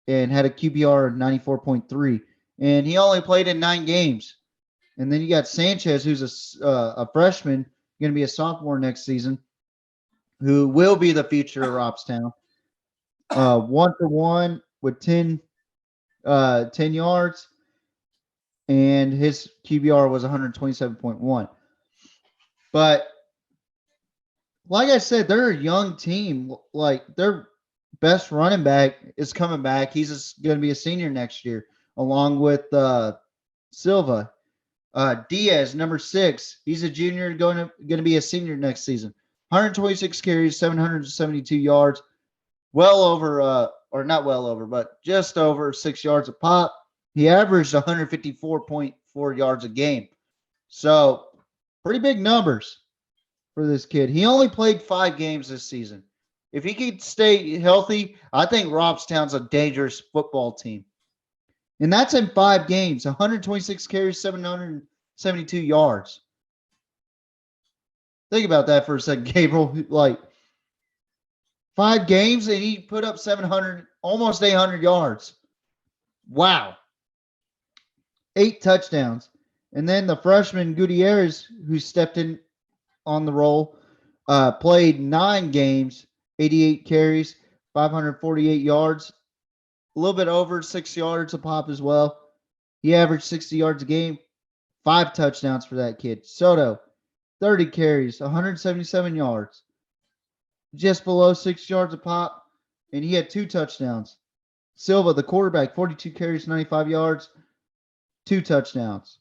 and had a QBR of 94.3. And he only played in 9 games. And then you got Sanchez, who's a freshman, going to be a sophomore next season, who will be the future of Robstown. 1-for-1 with 10 yards, and his QBR was 127.1. But like I said, they're a young team. Like, their best running back is coming back. He's going to be a senior next year, along with Silva. Diaz, number 6, he's a junior, going to be a senior next season. 126 carries, 772 yards, well over, or not well over, but just over 6 yards a pop. He averaged 154.4 yards a game. So, pretty big numbers for this kid. He only played 5 games this season. If he could stay healthy, I think Robstown's a dangerous football team. And that's in 5 games, 126 carries, 772 yards. Think about that for a second, Gabriel. Like, 5 games and he put up 700, almost 800 yards. Wow. 8 touchdowns. And then the freshman Gutierrez, who stepped in on the role, played 9 games, 88 carries, 548 yards, a little bit over 6 yards a pop as well. He averaged 60 yards a game, 5 touchdowns for that kid. Soto, 30 carries, 177 yards, just below 6 yards a pop, and he had 2 touchdowns. Silva, the quarterback, 42 carries, 95 yards, 2 touchdowns.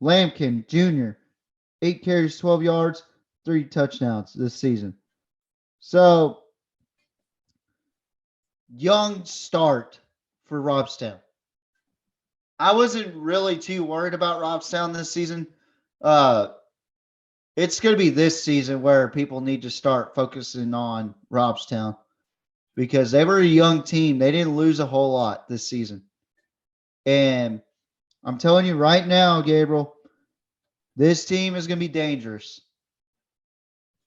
Lampkin, Jr., 8 carries, 12 yards, 3 touchdowns this season. So, young start for Robstown. I wasn't really too worried about Robstown this season. It's going to be this season where people need to start focusing on Robstown because they were a young team. They didn't lose a whole lot this season. And I'm telling you right now, Gabriel, this team is going to be dangerous.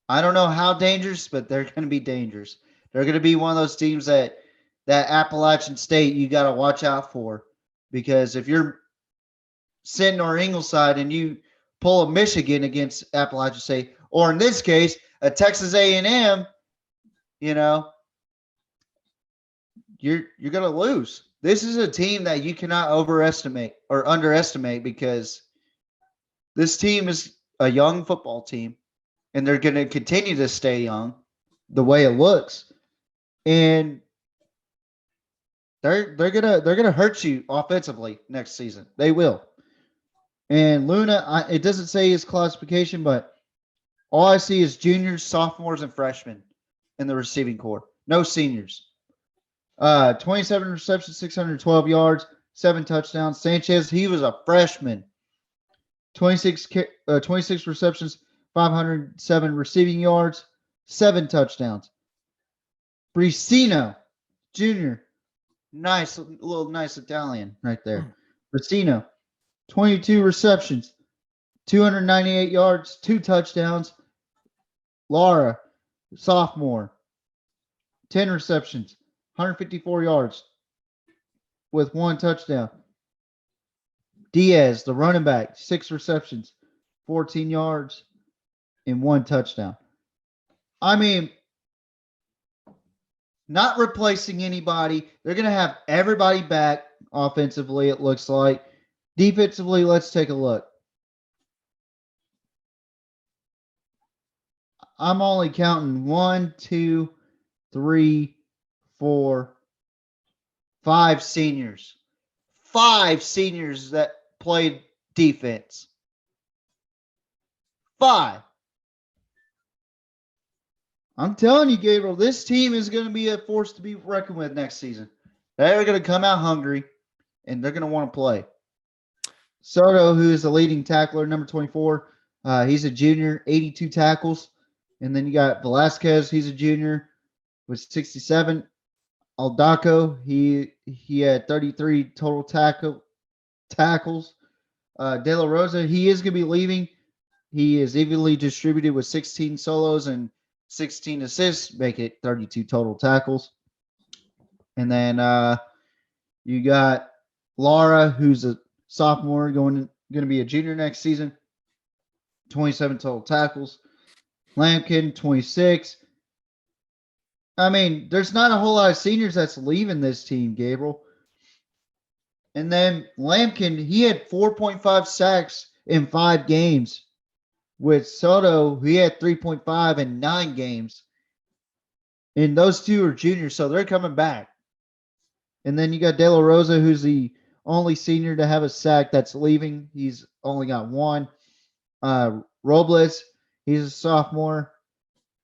I don't know how dangerous, but they're going to be dangerous. They're going to be one of those teams that Appalachian State you got to watch out for, because if you're Sinton or Ingleside and you pull a Michigan against Appalachian State, or in this case, a Texas A&M, you're going to lose. This is a team that you cannot overestimate or underestimate, because this team is a young football team, and they're going to continue to stay young the way it looks. And they're gonna hurt you offensively next season. They will. And Luna, it doesn't say his classification, but all I see is juniors, sophomores, and freshmen in the receiving corps. No seniors. 27 receptions, 612 yards, 7 touchdowns. Sanchez, he was a freshman. 26 receptions, 507 receiving yards, 7 touchdowns. Bricino Jr., nice Italian right there. Bricino, 22 receptions, 298 yards, 2 touchdowns. Lara, sophomore, 10 receptions, 154 yards with 1 touchdown. Diaz, the running back, 6 receptions, 14 yards, and 1 touchdown. I mean, not replacing anybody. They're going to have everybody back offensively, it looks like. Defensively, let's take a look. I'm only counting 1, 2, 3, 4, 5 seniors. 5 seniors that played defense. 5. I'm telling you, Gabriel, this team is going to be a force to be reckoned with next season. They're going to come out hungry, and they're going to want to play. Soto, who is the leading tackler, number 24, he's a junior, 82 tackles. And then you got Velasquez, he's a junior with 67. Aldaco, he had 33 total tackles. De La Rosa, he is going to be leaving. He is evenly distributed with 16 solos and 16 assists, make it 32 total tackles. And then you got Lara, who's a sophomore, going to be a junior next season, 27 total tackles. Lampkin, 26. I mean, there's not a whole lot of seniors that's leaving this team, Gabriel. And then Lampkin, he had 4.5 sacks in 5 games. With Soto, he had 3.5 in 9 games. And those two are juniors, so they're coming back. And then you got De La Rosa, who's the only senior to have a sack that's leaving. He's only got 1. Robles, he's a sophomore.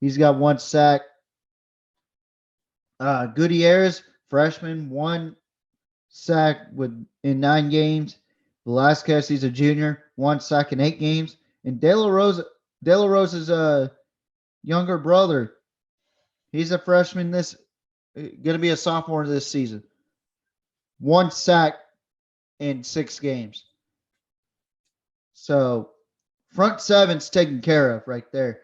He's got 1 sack. Gutierrez, freshman, 1 sack in 9 games. Velasquez, he's a junior, 1 sack in 8 games. And De La Rosa's younger brother, he's a freshman. Going to be a sophomore this season. 1 sack in 6 games. So front 7's taken care of right there.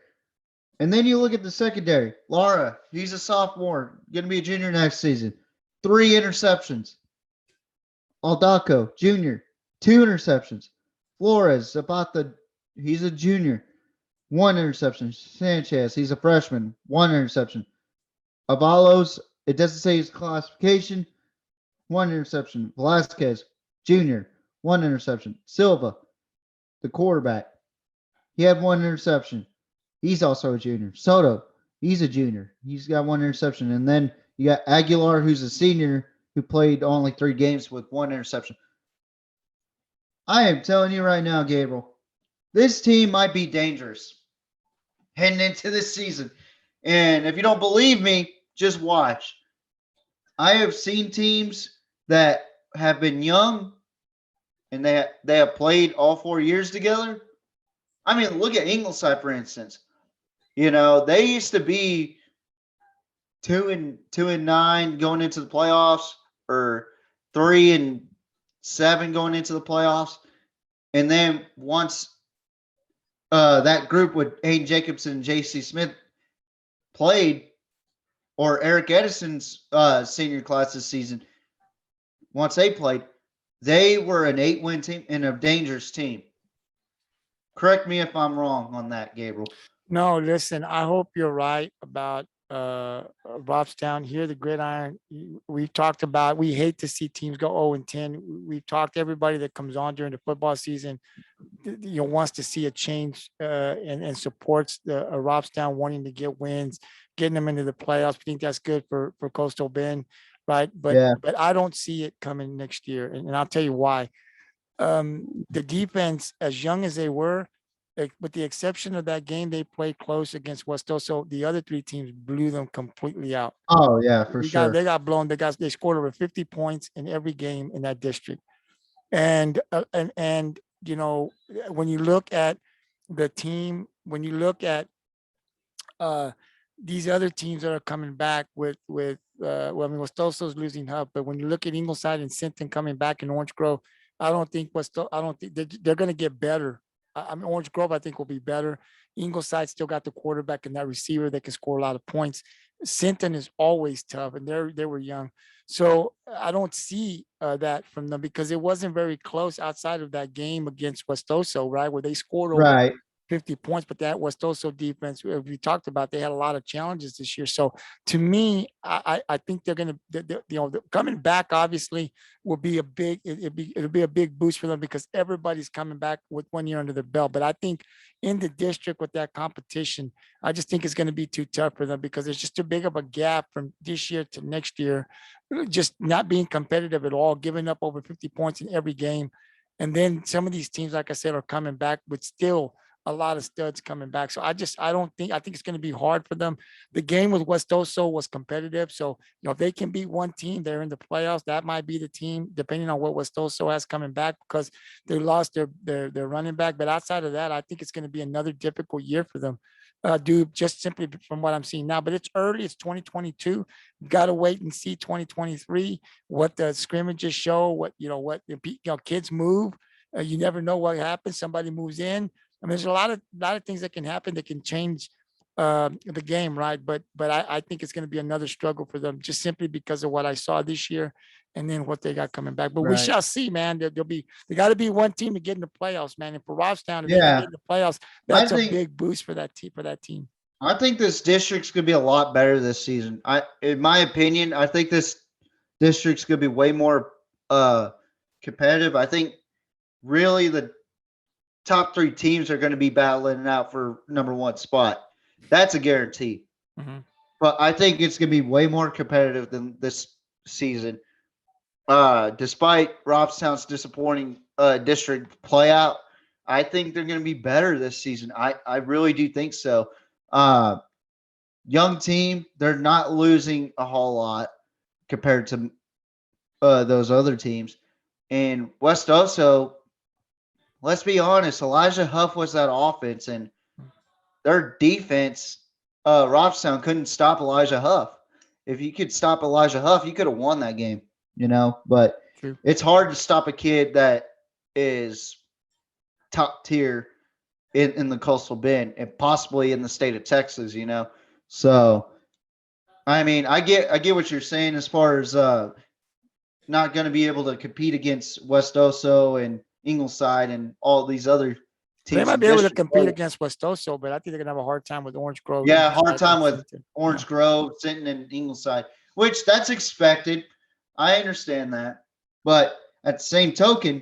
And then you look at the secondary. Lara, he's a sophomore, going to be a junior next season. 3 interceptions. Aldaco, junior, 2 interceptions. Flores, he's a junior, 1 interception. Sanchez, he's a freshman, 1 interception. Avalos, it doesn't say his classification, 1 interception. Velasquez, junior, 1 interception. Silva, the quarterback, he had 1 interception. He's also a junior. Soto, he's a junior. He's got 1 interception. And then you got Aguilar, who's a senior, who played only 3 games with 1 interception. I am telling you right now, Gabriel, this team might be dangerous heading into this season. And if you don't believe me, just watch. I have seen teams that have been young and they have played all 4 years together. I mean, look at Ingleside, for instance. You know, they used to be 2-9 going into the playoffs, or 3-7 going into the playoffs. And then once that group with Hayden Jacobson and J.C. Smith played, or Eric Edison's senior class this season, once they played, they were an 8-win team and a dangerous team. Correct me if I'm wrong on that, Gabriel. No, listen, I hope you're right about Robstown. Here, the Gridiron, we've talked about, we hate to see teams go 0-10. We've talked to everybody that comes on during the football season, wants to see a change and supports the Robstown wanting to get wins, getting them into the playoffs. We think that's good for Coastal Bend, right? But I don't see it coming next year, and I'll tell you why. The defense, as young as they were, with the exception of that game they played close against West Oso, the other 3 teams blew them completely out. Oh yeah, for sure. They got blown. They scored over 50 points in every game in that district, and when you look at the team, when you look at uh, these other teams that are coming back well, I mean, Westoso's losing Hub, but when you look at Ingleside and Sinton coming back in Orange Grove, I don't think they're going to get better. I mean, Orange Grove, I think, will be better. Ingleside still got the quarterback and that receiver that can score a lot of points. Sinton is always tough, and they were young, so I don't see that from them because it wasn't very close outside of that game against Westoso, right, where they scored over Right. 50 points, but that was also defense. We talked about they had a lot of challenges this year. So to me, I think they're going to, coming back obviously will be a big, it'll be a big boost for them because everybody's coming back with 1 year under their belt. But I think in the district with that competition, I just think it's going to be too tough for them because it's just too big of a gap from this year to next year, just not being competitive at all, giving up over 50 points in every game. And then some of these teams, like I said, are coming back with still a lot of studs coming back. So I think it's going to be hard for them. The game with Westoso was competitive. So, if they can beat one team, they're in the playoffs. That might be the team, depending on what Westoso has coming back because they lost their running back. But outside of that, I think it's going to be another difficult year for them. Dude, just simply from what I'm seeing now, but it's early. It's 2022. We've got to wait and see 2023 what the scrimmages show. What kids move. You never know what happens. Somebody moves in. I mean, there's a lot of things that can happen that can change the game, right? But I think it's going to be another struggle for them just simply because of what I saw this year and then what they got coming back. But we Right. shall see, man. They got to be one team to get in the playoffs, man. And for Robstown, if they can Yeah. get in the playoffs, I that's a think big boost for that team. I think this district's gonna be a lot better this season. In my opinion, I think this district's gonna be way more competitive. I think really the top three teams are going to be battling it out for number one spot. That's a guarantee. Mhm. But I think it's going to be way more competitive than this season. Despite Robstown's disappointing district playout, I think they're going to be better this season. I really do think so. Young team, they're not losing a whole lot compared to those other teams. And West Oso, let's be honest, Elijah Huff was that offense, and their defense, Robstown couldn't stop Elijah Huff. If you could stop Elijah Huff, you could have won that game, But True. it's hard to stop a kid that is top tier in the Coastal Bend and possibly in the state of Texas, So, I mean, I get what you're saying as far as not going to be able to compete against West Oso and Ingleside and all these other They teams might in be able to district compete play. against Westoso, but I think they're gonna have a hard time with Orange Grove. Yeah, hard Ingleside, time and with Sinton. Orange Grove, Sinton, and Ingleside, which that's expected. I understand that, but at the same token,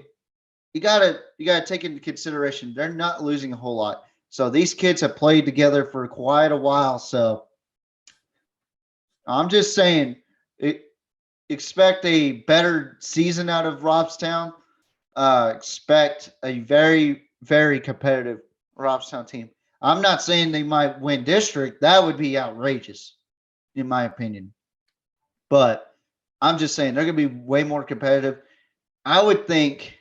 you gotta take into consideration they're not losing a whole lot. So these kids have played together for quite a while. So I'm just saying, expect a better season out of Robstown. Expect a very, very competitive Robstown team. I'm not saying they might win district. That would be outrageous, in my opinion. But I'm just saying they're going to be way more competitive. I would think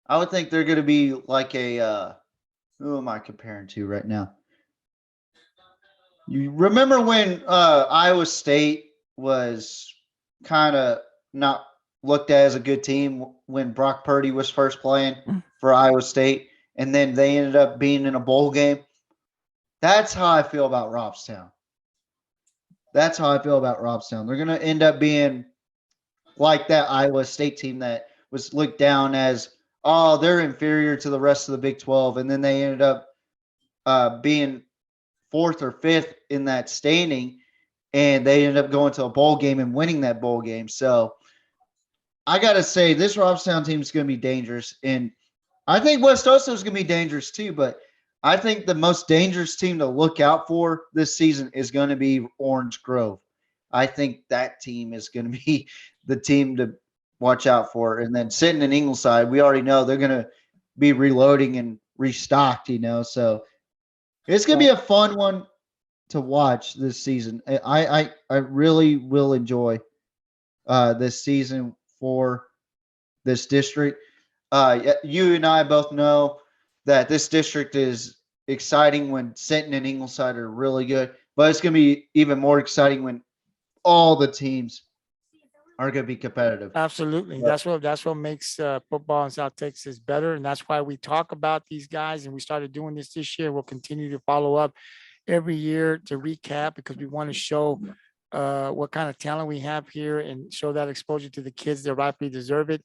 they're going to be like a who am I comparing to right now? You remember when Iowa State was kind of not looked at as a good team when Brock Purdy was first playing for Iowa State, and then they ended up being in a bowl game? That's how I feel about Robstown. That's how I feel about Robstown. They're going to end up being like that Iowa State team that was looked down as, oh, they're inferior to the rest of the Big 12, and then they ended up being fourth or fifth in that standing, and they ended up going to a bowl game and winning that bowl game. So I got to say, this Robstown team is going to be dangerous, and I think West Oso is going to be dangerous too, but I think the most dangerous team to look out for this season is going to be Orange Grove. I think that team is going to be the team to watch out for. And then Sinton and Ingleside, we already know they're going to be reloading and restocked, So it's going to be a fun one to watch this season. I really will enjoy this season for this district. You and I both know that this district is exciting when Sinton and Ingleside are really good, but it's going to be even more exciting when all the teams are going to be competitive. Absolutely. But- That's what makes football in South Texas better. And that's why we talk about these guys. And we started doing this year. We'll continue to follow up every year to recap because we want to show what kind of talent we have here and show that exposure to the kids that rightfully deserve it,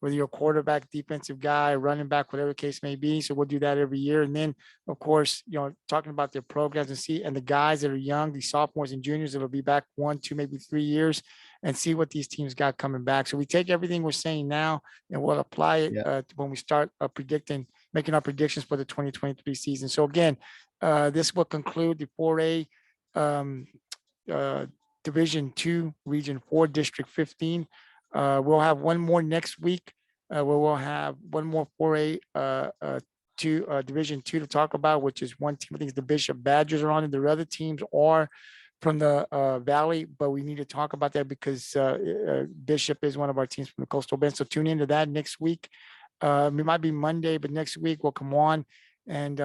whether you're a quarterback, defensive guy, running back, whatever the case may be. So we'll do that every year. And then, of course, talking about their programs and the guys that are young, the sophomores and juniors that'll be back 1, 2, maybe 3 years, and see what these teams got coming back. So we take everything we're saying now and we'll apply it when we start making our predictions for the 2023 season. So again, this will conclude the 4A Division 2, Region 4, District 15. We'll have one more next week where we'll have one more 4A Division 2 to talk about, which is one team. I think it's the Bishop Badgers are on it. The other teams are from the Valley, but we need to talk about that because Bishop is one of our teams from the Coastal Bend. So tune into that next week. It might be Monday, but next week we'll come on and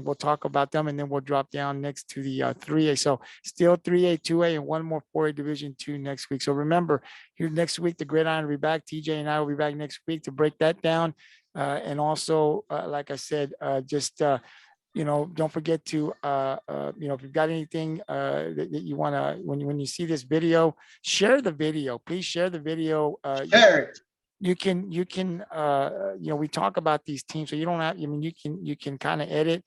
we'll talk about them, and then we'll drop down next to the 3A. So still 3A, 2A, and one more 4A Division 2 next week. So remember, here next week, the Gridiron will be back. TJ and I will be back next week to break that down. And also, like I said, don't forget to, if you've got anything that you want to, when you see this video, share the video. Please share the video. Share it. You can, we talk about these teams, so you don't have, you can kind of edit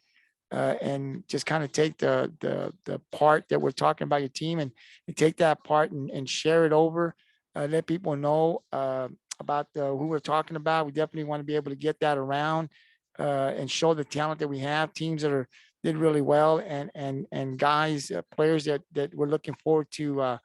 and just kind of take the part that we're talking about your team and take that part and share it over, let people know about who we're talking about. We definitely want to be able to get that around and show the talent that we have, teams that did really well, and guys, players that we're looking forward to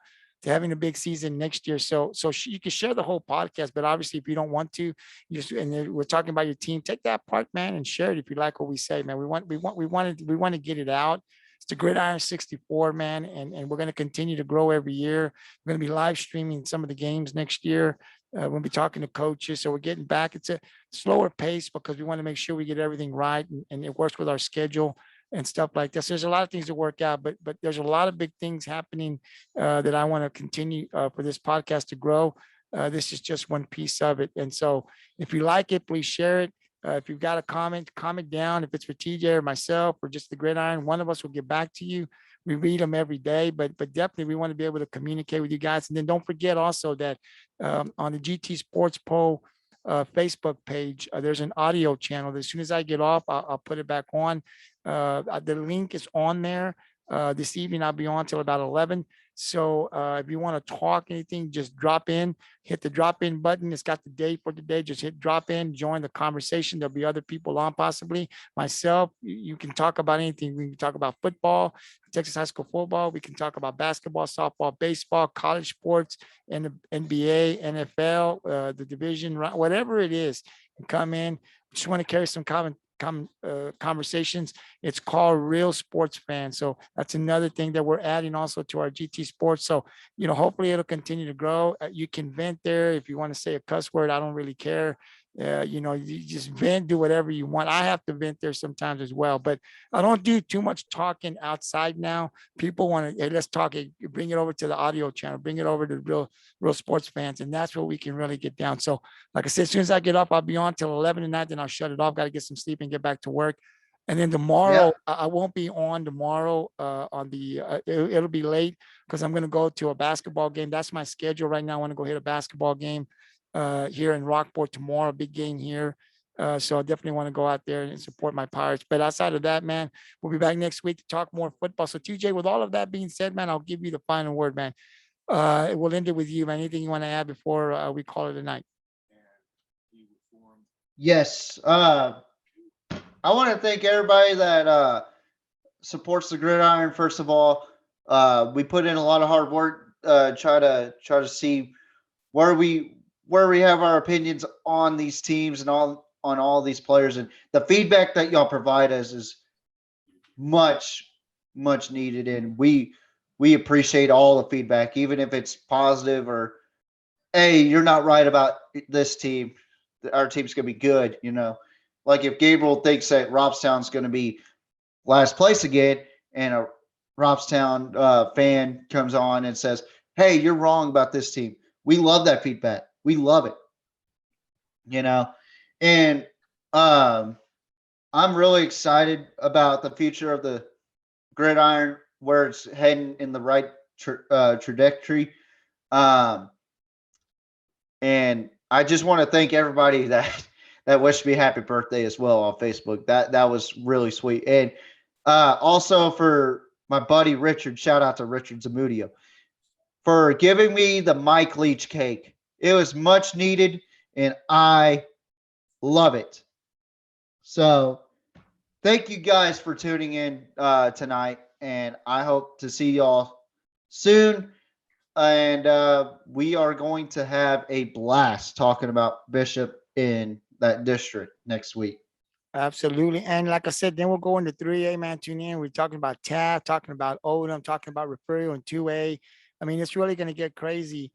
having a big season next year. So you can share the whole podcast, but obviously if you don't want to, we're talking about your team, take that part, man, and share it if you like what we say, man. We want to get it out. It's the Gridiron 64, man, and we're going to continue to grow every year. We're going to be live streaming some of the games next year. We'll be talking to coaches. So we're getting back. It's a slower pace because we want to make sure we get everything right and it works with our schedule and stuff like this. There's a lot of things to work out, but there's a lot of big things happening that I want to continue for this podcast to grow. This is just one piece of it. And so if you like it, please share it. If you've got a comment down. If it's for TJ or myself or just the Gridiron, one of us will get back to you. We read them every day, but definitely we want to be able to communicate with you guys. And then don't forget also that on the GT Sports Pro Facebook page, there's an audio channel. As soon as I get off, I'll put it back on. The link is on there. This evening, I'll be on till about 11. So if you want to talk anything, just drop in, hit the drop in button. It's got the date for today. Just hit drop in, join the conversation. There'll be other people on, possibly myself. You can talk about anything. We can talk about football, Texas high school football. We can talk about basketball, softball, baseball, college sports, and the NBA, NFL, the division, whatever it is. Come in. Just want to carry some conversations. It's called Real Sports Fans. So that's another thing that we're adding also to our GT Sports. So, hopefully it'll continue to grow. You can vent there. If you want to say a cuss word, I don't really care. You just vent, do whatever you want. I have to vent there sometimes as well, but I don't do too much talking outside now. People want to, hey, let's talk. Bring it over to the audio channel, bring it over to real sports fans. And that's where we can really get down. So like I said, as soon as I get up, I'll be on till 11 tonight, then I'll shut it off. Got to get some sleep and get back to work. And then tomorrow, I won't be on tomorrow on the, it'll be late because I'm going to go to a basketball game. That's my schedule right now. I want to go hit a basketball game here in Rockport tomorrow, big game here. So I definitely want to go out there and support my Pirates. But outside of that, man, we'll be back next week to talk more football. So TJ, with all of that being said, man, I'll give you the final word, man. We'll end it with you, man. Anything you want to add before we call it a night? Yes. I want to thank everybody that supports the Gridiron. First of all, we put in a lot of hard work, try to see where we have our opinions on these teams and on all these players, and the feedback that y'all provide us is much needed, and we appreciate all the feedback, even if it's positive or, hey, you're not right about this team. our team's going to be good. Like if Gabriel thinks that Robstown's going to be last place again, and a Robstown fan comes on and says, "Hey, you're wrong about this team." We love that feedback. We love it. And I'm really excited about the future of the Gridiron, where it's heading in the right trajectory. And I just want to thank everybody that wished me happy birthday as well on Facebook. That was really sweet. And also for my buddy Richard, shout out to Richard Zamudio for giving me the Mike Leach cake. It was much needed, and I love it. So thank you guys for tuning in tonight, and I hope to see y'all soon. And we are going to have a blast talking about Bishop in that district next week. Absolutely. And like I said, then we'll go into 3A, man. Tune in. We're talking about Taft, talking about Odom, talking about Referral in 2A. I mean, it's really going to get crazy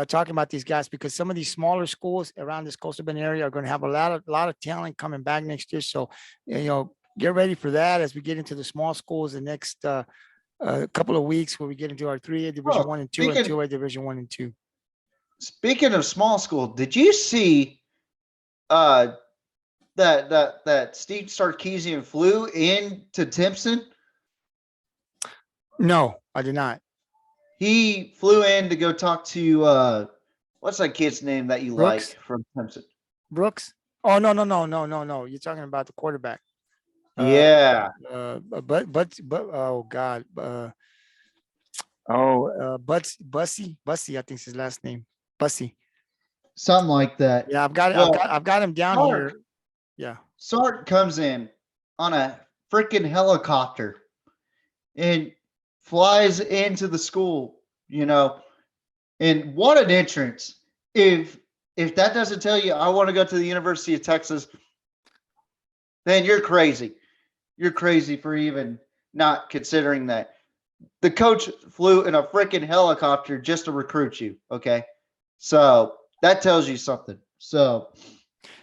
talking about these guys, because some of these smaller schools around this Coastal Bend area are going to have a lot of talent coming back next year. So, get ready for that as we get into the small schools the next couple of weeks, where we get into our 3A Division 1 and 2 and 2A Division 1 and 2. Speaking of small school, did you see that Steve Sarkeesian flew into Timpson? No, I did not. He flew in to go talk to what's that kid's name that you Brooks? like from Timpson? Brooks? Oh, no. You're talking about the quarterback. Yeah. Oh God. Bussy, I think is his last name. Bussy. Something like that. Yeah, I've got Well, I've got him down Sark. here. Yeah. Sark comes in on a freaking helicopter and flies into the school, and what an entrance. If that doesn't tell you I want to go to the University of Texas, then you're crazy. You're crazy for even not considering that. The coach flew in a freaking helicopter just to recruit you. Okay. So that tells you something. So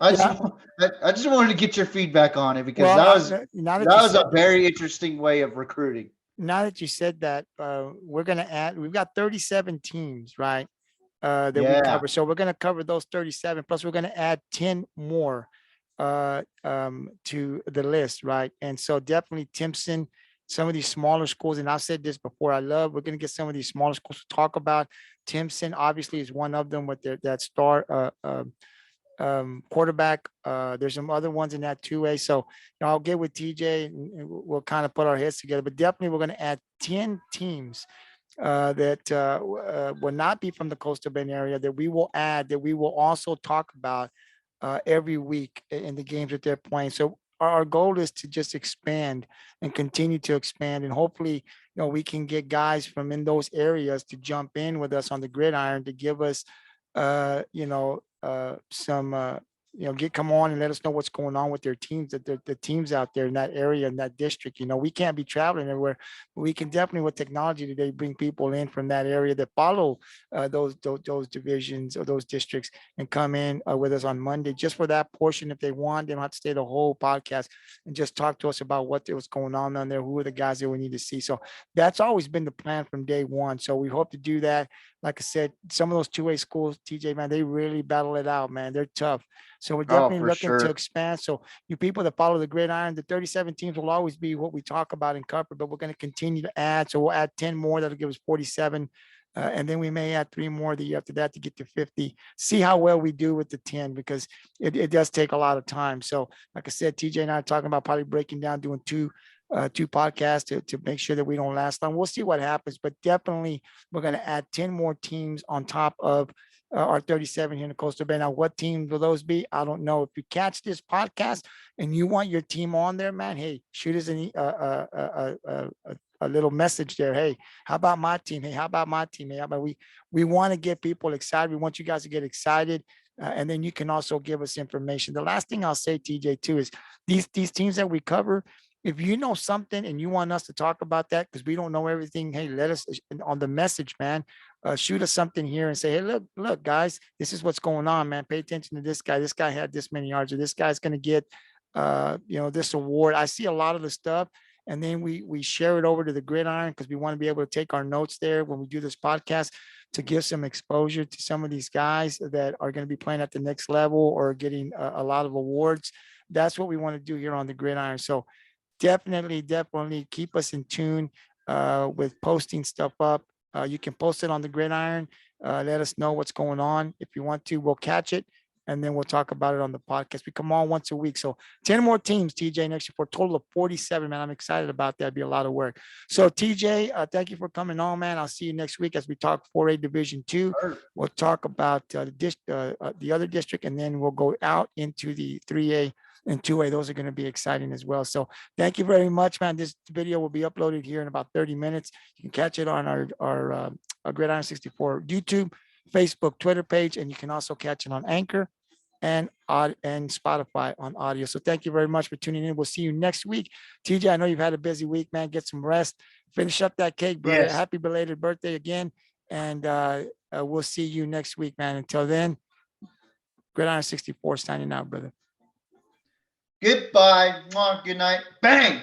I just wanted to get your feedback on it, because that was a very interesting way of recruiting. Now that you said that, we're going to add, we've got 37 teams, right? That we cover. So we're going to cover those 37, plus we're going to add 10 more to the list, right? And so definitely Timpson, some of these smaller schools, and I've said this before, we're going to get some of these smaller schools to talk about. Timpson obviously is one of them with that star quarterback. There's some other ones in that 2A. So I'll get with TJ and we'll kind of put our heads together. But definitely we're going to add 10 teams that will not be from the Coastal Bend area that we will add, that we will also talk about every week in the games that they're playing. So our goal is to just expand and continue to expand, and hopefully, we can get guys from in those areas to jump in with us on the gridiron to give us, some, come on and let us know what's going on with their teams, that the teams out there in that area, in that district. We can't be traveling everywhere, but we can definitely, with technology today, bring people in from that area that follow those divisions or those districts and come in with us on Monday just for that portion. If they want, they don't have to stay the whole podcast and just talk to us about what's going on there, who are the guys that we need to see. So that's always been the plan from day one. So we hope to do that. Like I said, some of those 2A schools, TJ, man, they really battle it out, man. They're tough. So we're definitely looking to expand. So you people that follow the gridiron, the 37 teams will always be what we talk about and cover, but we're going to continue to add. So we'll add 10 more. That'll give us 47. And then we may add 3 more the year after that to get to 50. See how well we do with the 10, because it does take a lot of time. So like I said, TJ and I are talking about probably breaking down, doing two podcasts to make sure that we don't last long. We'll see what happens, but definitely we're going to add 10 more teams on top of our 37 here in the Coastal Bend. Now, what teams will those be? I don't know. If you catch this podcast and you want your team on there, man, hey, shoot us a little message there. Hey, how about my team? Hey, how about my team? Hey, how about we want to get people excited. We want you guys to get excited. And then you can also give us information. The last thing I'll say, TJ, too, is these teams that we cover, if you know something and you want us to talk about that, because we don't know everything, hey, let us on the message, man. shoot us something here and say, hey, look, guys, this is what's going on, man. Pay attention to this guy. This guy had this many yards, or this guy's going to get, this award. I see a lot of the stuff. And then we share it over to the Gridiron because we want to be able to take our notes there when we do this podcast to give some exposure to some of these guys that are going to be playing at the next level or getting a lot of awards. That's what we want to do here on the Gridiron. So definitely keep us in tune with posting stuff up. You can post it on the Gridiron. Let us know what's going on. If you want to, we'll catch it. And then we'll talk about it on the podcast. We come on once a week. So 10 more teams, TJ, next year for a total of 47, man. I'm excited about that. It'd be a lot of work. So TJ, thank you for coming on, man. I'll see you next week as we talk 4A Division 2. We'll talk about the other district, and then we'll go out into the 3A and 2A. Those are going to be exciting as well. So thank you very much, man. This video will be uploaded here in about 30 minutes. You can catch it on our Gridiron 64 YouTube, Facebook, Twitter page, and you can also catch it on Anchor and Spotify on audio. So thank you very much for tuning in. We'll see you next week. TJ, I know you've had a busy week, man. Get some rest. Finish up that cake, brother. Yes. Happy belated birthday again. And we'll see you next week, man. Until then, Gridiron 64 signing out, brother. Goodbye. Good night. Bang.